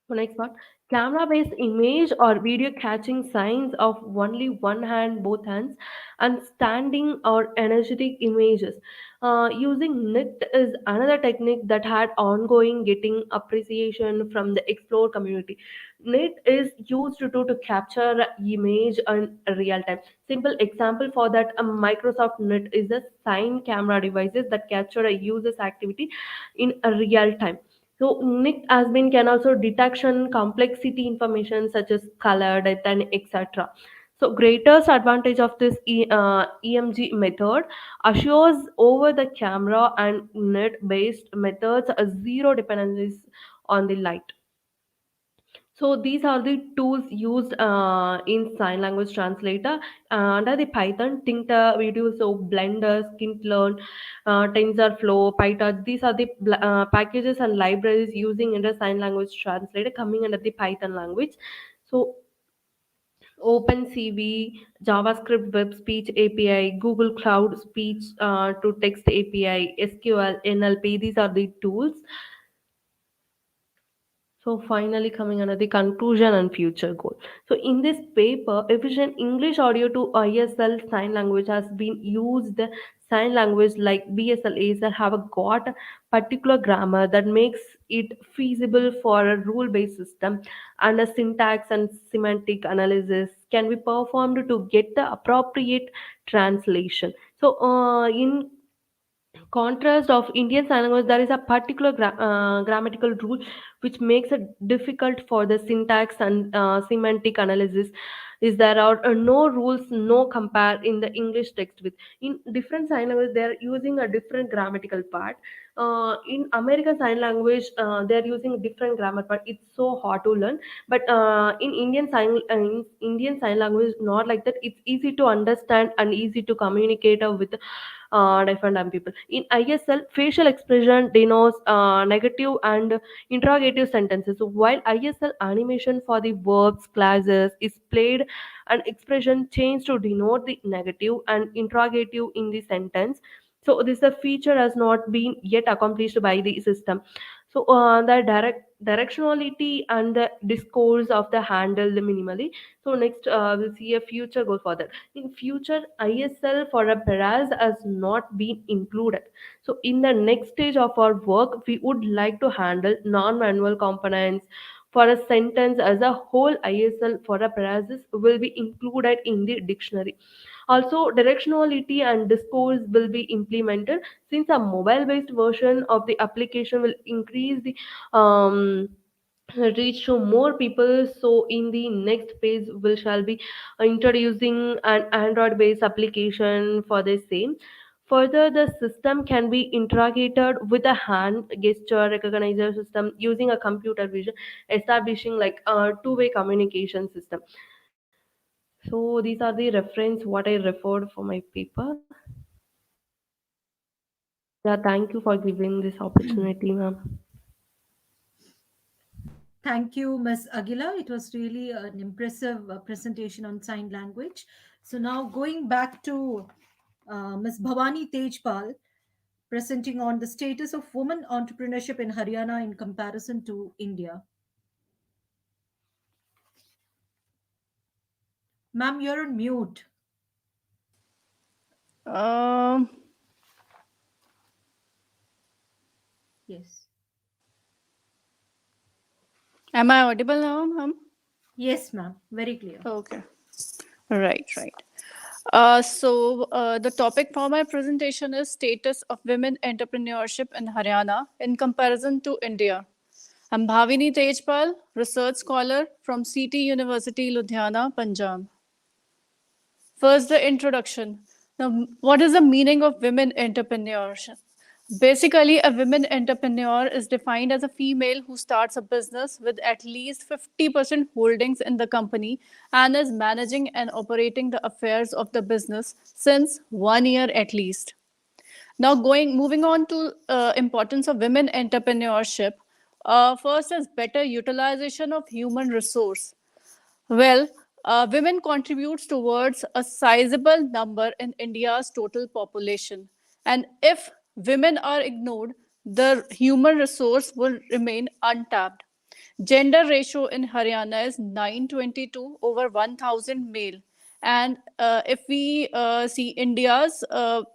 So next one, camera-based image or video catching signs of only one hand, both hands, and standing or energetic images. Using NIT is another technique that had ongoing getting appreciation from the Explore community. NIT is used to capture image in real time. Simple example for that, a Microsoft NIT is a sign camera devices that capture a user's activity in a real time. So NIC has been can also detection complexity information such as color, depth, and etc. So greatest advantage of this EMG method assures over the camera and net based methods a zero dependencies on the light. So these are the tools used in sign language translator. Under the Python, Tinta, Video, so Blender, Skintlearn, TensorFlow, PyTorch. These are the packages and libraries using in the sign language translator coming under the Python language. So OpenCV, JavaScript Web Speech API, Google Cloud Speech to Text API, SQL, NLP. These are the tools. So finally coming under the conclusion and future goal. So in this paper, efficient English audio to ISL sign language has been used. Sign language like BSL, ASL have a got a particular grammar that makes it feasible for a rule-based system, and a syntax and semantic analysis can be performed to get the appropriate translation. So in contrast of Indian sign language, there is a particular grammatical rule which makes it difficult for the syntax and semantic analysis. Is there are no rules, no compare in the English text with in different sign language. They are using a different grammatical part. In American sign language, they are using different grammar part. It's so hard to learn. But in Indian sign language, not like that. It's easy to understand and easy to communicate with different people. In ISL, facial expression denotes negative and interrogative sentences, while ISL animation for the verbs classes is played and expression changed to denote the negative and interrogative in the sentence. So this a feature has not been yet accomplished by the system. So the directionality and the discourse of the handle minimally. So next we'll see a future goal for that. In future, ISL for a paras has not been included. So in the next stage of our work, we would like to handle non-manual components for a sentence as a whole. ISL for a parasis will be included in the dictionary. Also, directionality and discourse will be implemented, since a mobile-based version of the application will increase the reach to more people. So in the next page we shall be introducing an Android based application for the same. Further, the system can be interrogated with a hand gesture recognizer system using a computer vision, establishing like a two-way communication system. So these are the reference what I referred for my paper. Yeah, thank you for giving this opportunity, ma'am. Thank you, Ms. Aguila. It was really an impressive presentation on sign language. So now going back to Ms. Bhavani Tejpal, presenting on the status of women entrepreneurship in Haryana in comparison to India. Ma'am, you're on mute. Um, Yes. am I audible now, ma'am? Yes, ma'am. Very clear. Okay. Right. The topic for my presentation is status of women entrepreneurship in Haryana in comparison to India. I'm Bhavini Tejpal, research scholar from CT University, Ludhiana, Punjab. First, the introduction. Now, what is the meaning of women entrepreneurship? Basically, a women entrepreneur is defined as a female who starts a business with at least 50% holdings in the company and is managing and operating the affairs of the business since 1 year at least. Now, moving on to importance of women entrepreneurship. First is better utilization of human resource. Well, women contributes towards a sizable number in India's total population. And if women are ignored, the human resource will remain untapped. Gender ratio in Haryana is 922 over 1000 male. And if we see India's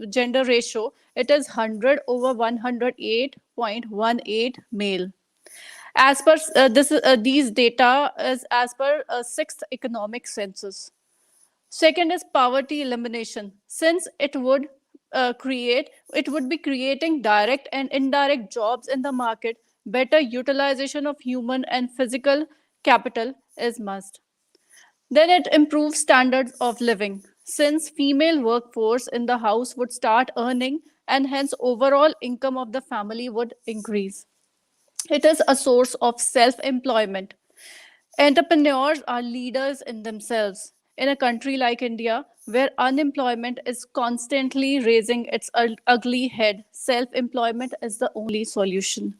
gender ratio, it is 100 over 108.18 male. As per these data is as per sixth economic census. Second is poverty elimination, since it would be creating direct and indirect jobs in the market. Better utilization of human and physical capital is must. Then it improves standards of living, since female workforce in the house would start earning and hence overall income of the family would increase. It is a source of self employment. Entrepreneurs are leaders in themselves. In a country like India, where unemployment is constantly raising its ugly head, self employment is the only solution.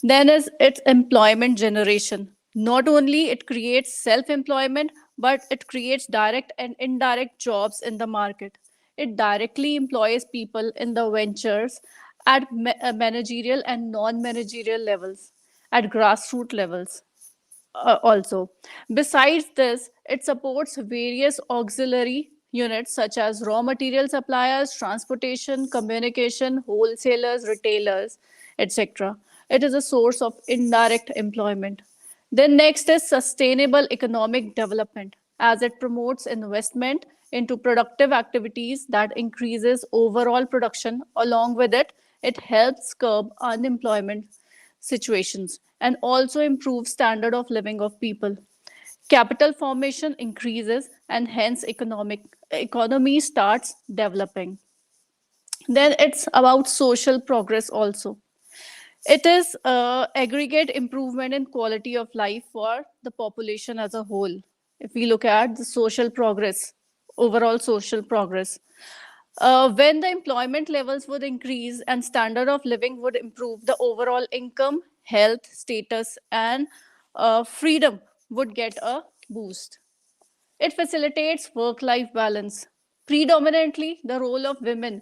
Then is its employment generation. Not only it creates self-employment, but it creates direct and indirect jobs in the market. It directly employs people in the ventures at managerial and non-managerial levels, at grassroots levels also. Besides this, it supports various auxiliary units such as raw material suppliers, transportation, communication, wholesalers, retailers, etc. It is a source of indirect employment. Then next is sustainable economic development, as it promotes investment into productive activities that increases overall production. Along with it, it helps curb unemployment situations and also improve standard of living of people. Capital formation increases and hence economy starts developing. Then it's about social progress also. It is aggregate improvement in quality of life for the population as a whole. If we look at the social progress, overall social progress, when the employment levels would increase and standard of living would improve, the overall income, health status, and freedom would get a boost. It facilitates work life balance. Predominantly, the role of women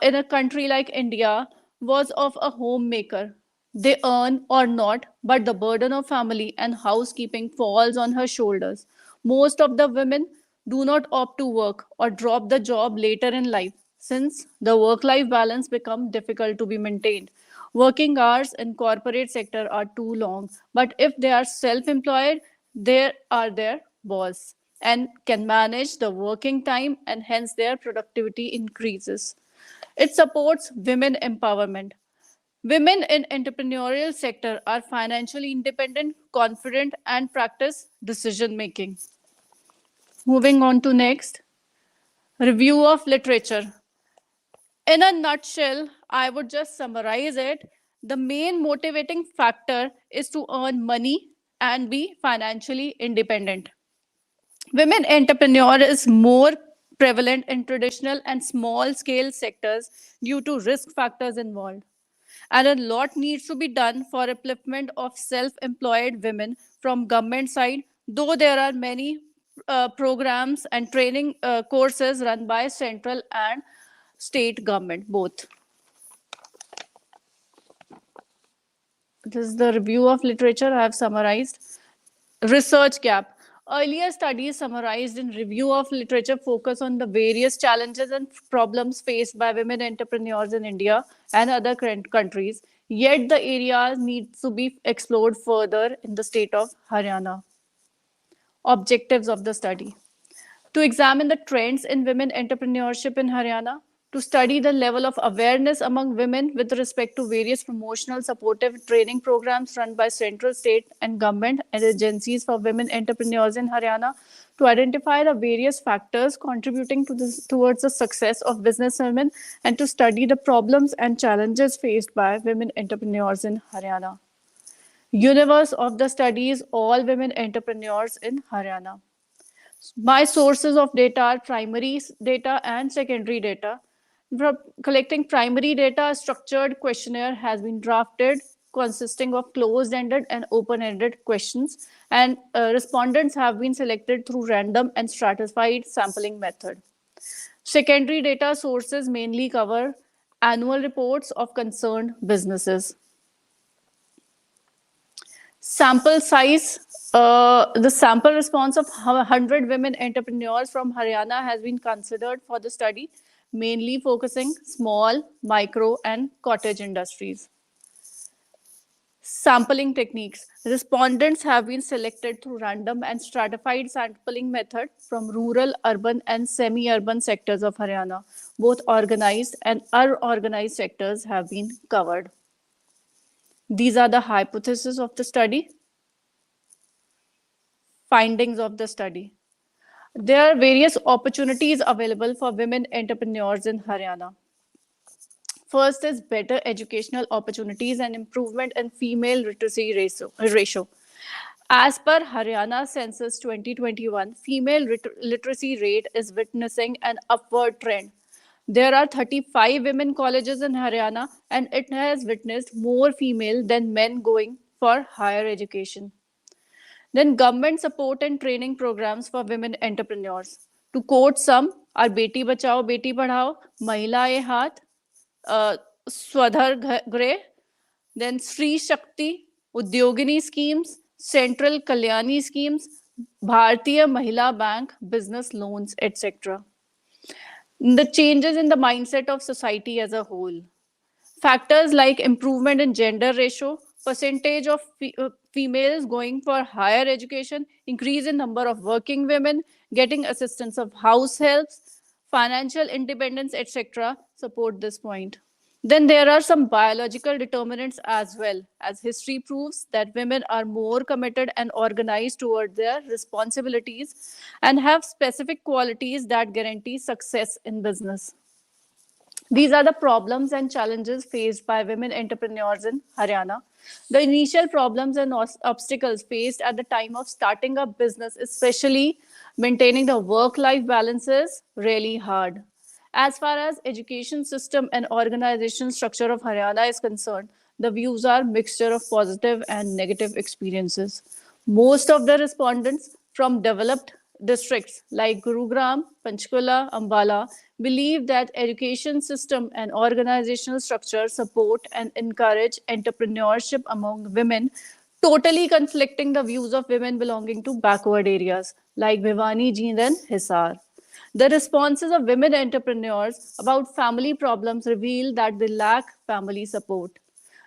in a country like India was of a homemaker. They earn or not, but the burden of family and housekeeping falls on her shoulders. Most of the women do not opt to work or drop the job later in life since the work life balance becomes difficult to be maintained. Working hours in corporate sector are too long, but if they are self-employed, they are their boss and can manage the working time and hence their productivity increases. It supports women empowerment. Women in entrepreneurial sector are financially independent, confident and practice decision making. Moving on to next, review of literature. In a nutshell, I would just summarize it. The main motivating factor is to earn money and be financially independent. Women entrepreneur is more prevalent in traditional and small scale sectors due to risk factors involved. And a lot needs to be done for upliftment of self-employed women from government side, though there are many programs and training courses run by central and state government both. This is the review of literature I have summarized. Research gap. Earlier studies summarized in review of literature focus on the various challenges and problems faced by women entrepreneurs in India and other countries. Yet the areas need to be explored further in the state of Haryana. Objectives of the study: to examine the trends in women entrepreneurship in Haryana, to study the level of awareness among women with respect to various promotional supportive training programs run by central, state, and government and agencies for women entrepreneurs in Haryana, to identify the various factors contributing to towards the success of business women, and to study the problems and challenges faced by women entrepreneurs in Haryana. Universe of the study is all women entrepreneurs in Haryana. My sources of data are primary data and secondary data. For collecting primary data, a structured questionnaire has been drafted consisting of closed-ended and open-ended questions, and respondents have been selected through random and stratified sampling method. Secondary data sources mainly cover annual reports of concerned businesses. Sample size, the sample response of 100 women entrepreneurs from Haryana has been considered for the study, mainly focusing small, micro, and cottage industries. Sampling techniques. Respondents have been selected through random and stratified sampling method from rural, urban, and semi-urban sectors of Haryana. Both organized and unorganized sectors have been covered. These are the hypotheses of the study. Findings of the study. There are various opportunities available for women entrepreneurs in Haryana. First is better educational opportunities and improvement in female literacy ratio. As per Haryana Census 2021, female literacy rate is witnessing an upward trend. There are 35 women colleges in Haryana, and it has witnessed more female than men going for higher education. Then government support and training programs for women entrepreneurs. To quote some, are Beti Bachao, Beti Padhao, Mahila E Haath, Swadhar Gray, then Sri Shakti, Udyogini schemes, Central Kalyani schemes, Bharatiya Mahila Bank, business loans, etc. The changes in the mindset of society as a whole. Factors like improvement in gender ratio, percentage of females going for higher education, increase in number of working women, getting assistance of house helps, financial independence, etc., support this point. Then there are some biological determinants as well, as history proves that women are more committed and organized toward their responsibilities and have specific qualities that guarantee success in business. These are the problems and challenges faced by women entrepreneurs in Haryana. The initial problems and obstacles faced at the time of starting a business, especially maintaining the work-life balance, is really hard. As far as education system and organization structure of Haryana is concerned, the views are mixture of positive and negative experiences. Most of the respondents from developed districts like Gurugram, Panchkula, Ambala believe that education system and organizational structure support and encourage entrepreneurship among women, totally conflicting the views of women belonging to backward areas like Bhiwani, Jind and Hisar. The responses of women entrepreneurs about family problems reveal that they lack family support.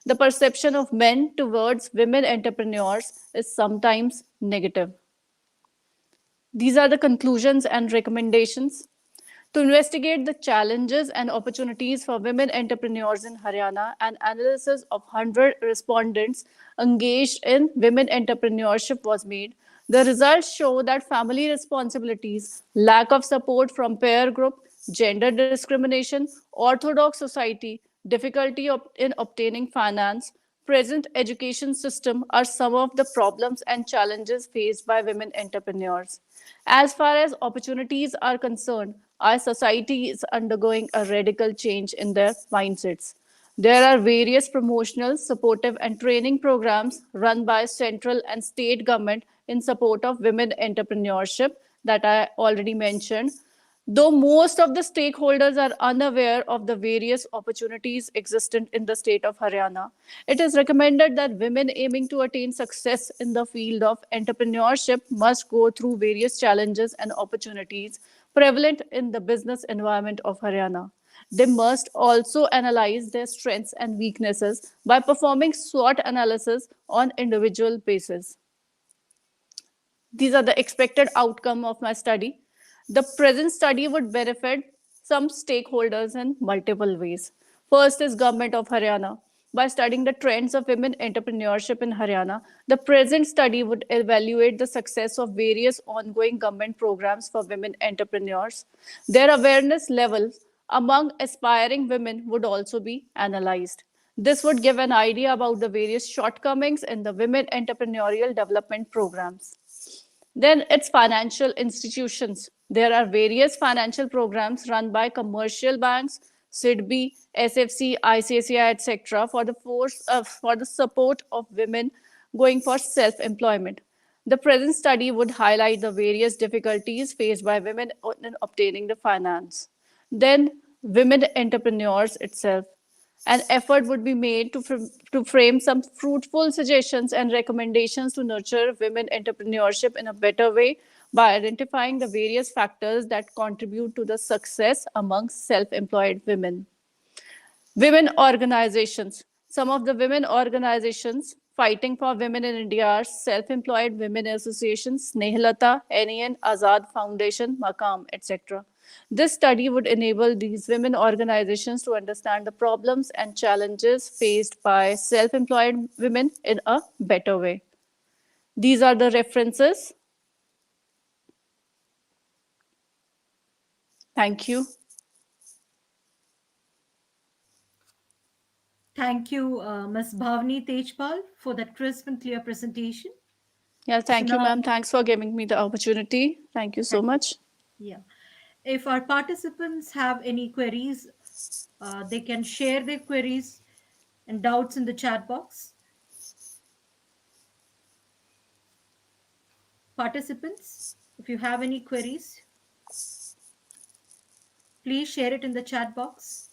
The perception of men towards women entrepreneurs is sometimes negative. These are the conclusions and recommendations. To investigate the challenges and opportunities for women entrepreneurs in Haryana, an analysis of 100 respondents engaged in women entrepreneurship was made. The results show that family responsibilities, lack of support from peer group, gender discrimination, orthodox society, difficulty in obtaining finance, present education system are some of the problems and challenges faced by women entrepreneurs. As far as opportunities are concerned, our society is undergoing a radical change in their mindsets. There are various promotional, supportive, and training programs run by central and state government in support of women entrepreneurship that I already mentioned. Though most of the stakeholders are unaware of the various opportunities existent in the state of Haryana, it is recommended that women aiming to attain success in the field of entrepreneurship must go through various challenges and opportunities prevalent in the business environment of Haryana. They must also analyze their strengths and weaknesses by performing SWOT analysis on individual basis. These are the expected outcome of my study. The present study would benefit some stakeholders in multiple ways. First is Government of Haryana. By studying the trends of women entrepreneurship in Haryana, the present study would evaluate the success of various ongoing government programs for women entrepreneurs. Their awareness levels among aspiring women would also be analyzed. This would give an idea about the various shortcomings in the women entrepreneurial development programs. Then it's financial institutions. There are various financial programs run by commercial banks, SIDBI, SFC, ICCI, etc. For the support of women going for self-employment. The present study would highlight the various difficulties faced by women in obtaining the finance. Then women entrepreneurs itself. An effort would be made to frame some fruitful suggestions and recommendations to nurture women entrepreneurship in a better way by identifying the various factors that contribute to the success among self-employed women. Women organizations. Some of the women organizations fighting for women in India are Self-Employed Women Associations, Snehlata, NEN, Azad Foundation, Maqam, etc. This study would enable these women organizations to understand the problems and challenges faced by self-employed women in a better way. These are the references. Thank you. Thank you, Ms. Bhavani Tejpal, for that crisp and clear presentation. Yeah, So thank you, now, ma'am. Thanks for giving me the opportunity. Thank you so much. yeah, if our participants have any queries, they can share their queries and doubts in the chat box. Participants, if you have any queries, please share it in the chat box.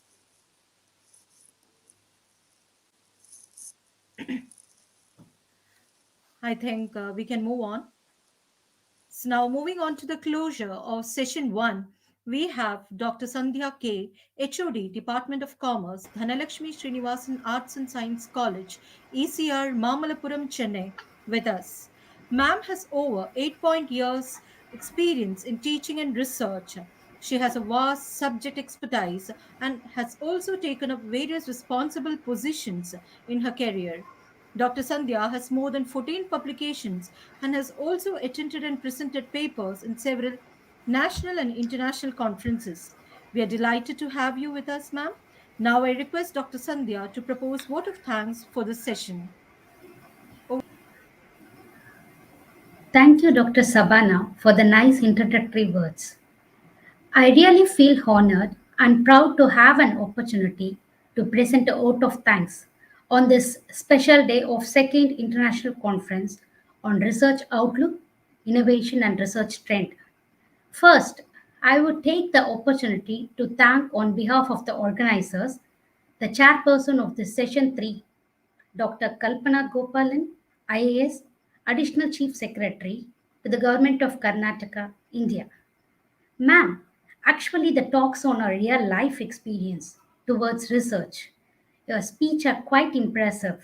I think we can move on. So now moving on to the closure of session 1, we have Dr. Sandhya K, HOD, Department of Commerce, Dhanalakshmi Srinivasan Arts and Science College, ECR, Mamalapuram, Chennai, with us. Ma'am has over 8 years experience in teaching and research. She has a vast subject expertise and has also taken up various responsible positions in her career. Dr. Sandhya has more than 14 publications and has also attended and presented papers in several national and international conferences. We are delighted to have you with us, ma'am. Now I request Dr. Sandhya to propose vote of thanks for this session. Thank you, Dr. Sabana, for the nice introductory words. I really feel honored and proud to have an opportunity to present a vote of thanks on this special day of Second International Conference on Research Outlook, Innovation and Research Trend. First, I would take the opportunity to thank on behalf of the organizers, the chairperson of this session 3, Dr. Kalpana Gopalan, IAS, Additional Chief Secretary to the Government of Karnataka, India. Ma'am, actually the talks on a real life experience towards research. Your speech are quite impressive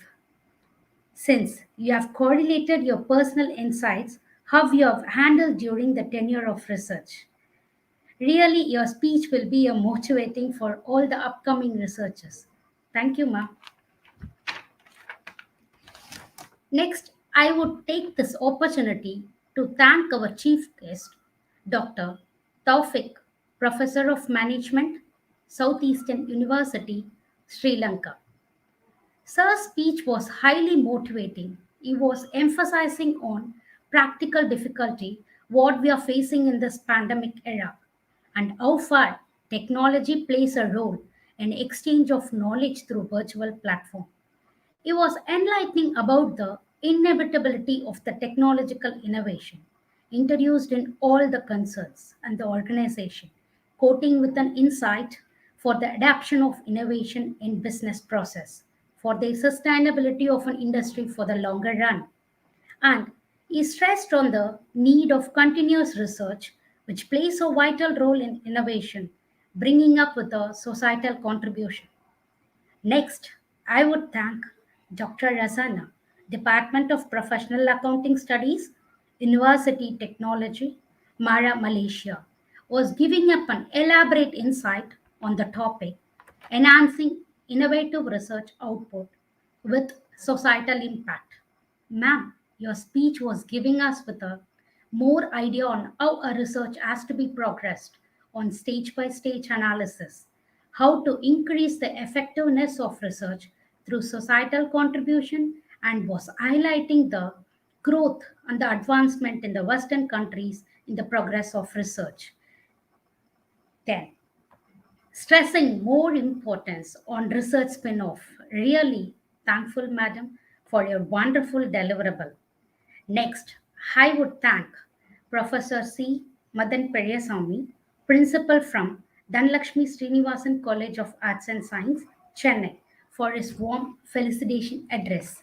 since you have correlated your personal insights how you have handled during the tenure of research. Really, your speech will be a motivating for all the upcoming researchers. Thank you, ma'am. Next, I would take this opportunity to thank our chief guest, Dr. Taufik, Professor of Management, Southeastern University, Sri Lanka. Sir's speech was highly motivating. He was emphasizing on practical difficulty, what we are facing in this pandemic era, and how far technology plays a role in exchange of knowledge through virtual platform. He was enlightening about the inevitability of the technological innovation introduced in all the concerns and the organization, quoting with an insight for the adaptation of innovation in business process, for the sustainability of an industry for the longer run. And he stressed on the need of continuous research, which plays a vital role in innovation, bringing up with a societal contribution. Next, I would thank Dr. Razana, Department of Professional Accounting Studies, University Technology, Mara, Malaysia, was giving up an elaborate insight on the topic, enhancing innovative research output with societal impact. Ma'am, your speech was giving us with a more idea on how a research has to be progressed on stage by stage analysis, how to increase the effectiveness of research through societal contribution, and was highlighting the growth and the advancement in the Western countries in the progress of research. 10. Stressing more importance on research spin-off. Really thankful, madam, for your wonderful deliverable. Next, I would thank Professor C. Madan Periyasamy, Principal from Dhanlakshmi Srinivasan College of Arts and Science, Chennai, for his warm felicitation address.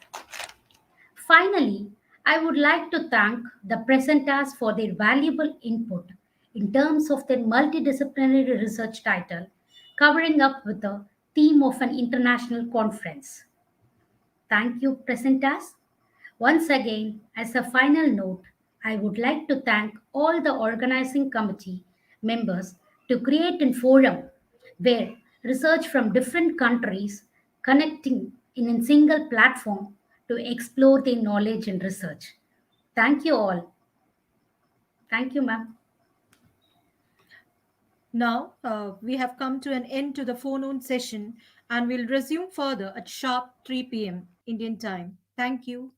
Finally, I would like to thank the presenters for their valuable input in terms of their multidisciplinary research title, covering up with the theme of an international conference. Thank you, presenters. Once again, as a final note, I would like to thank all the organizing committee members to create a forum where research from different countries connecting in a single platform to explore their knowledge and research. Thank you all. Thank you, ma'am. Now, we have come to an end to the forenoon session and we'll resume further at sharp 3 p.m. Indian time. Thank you.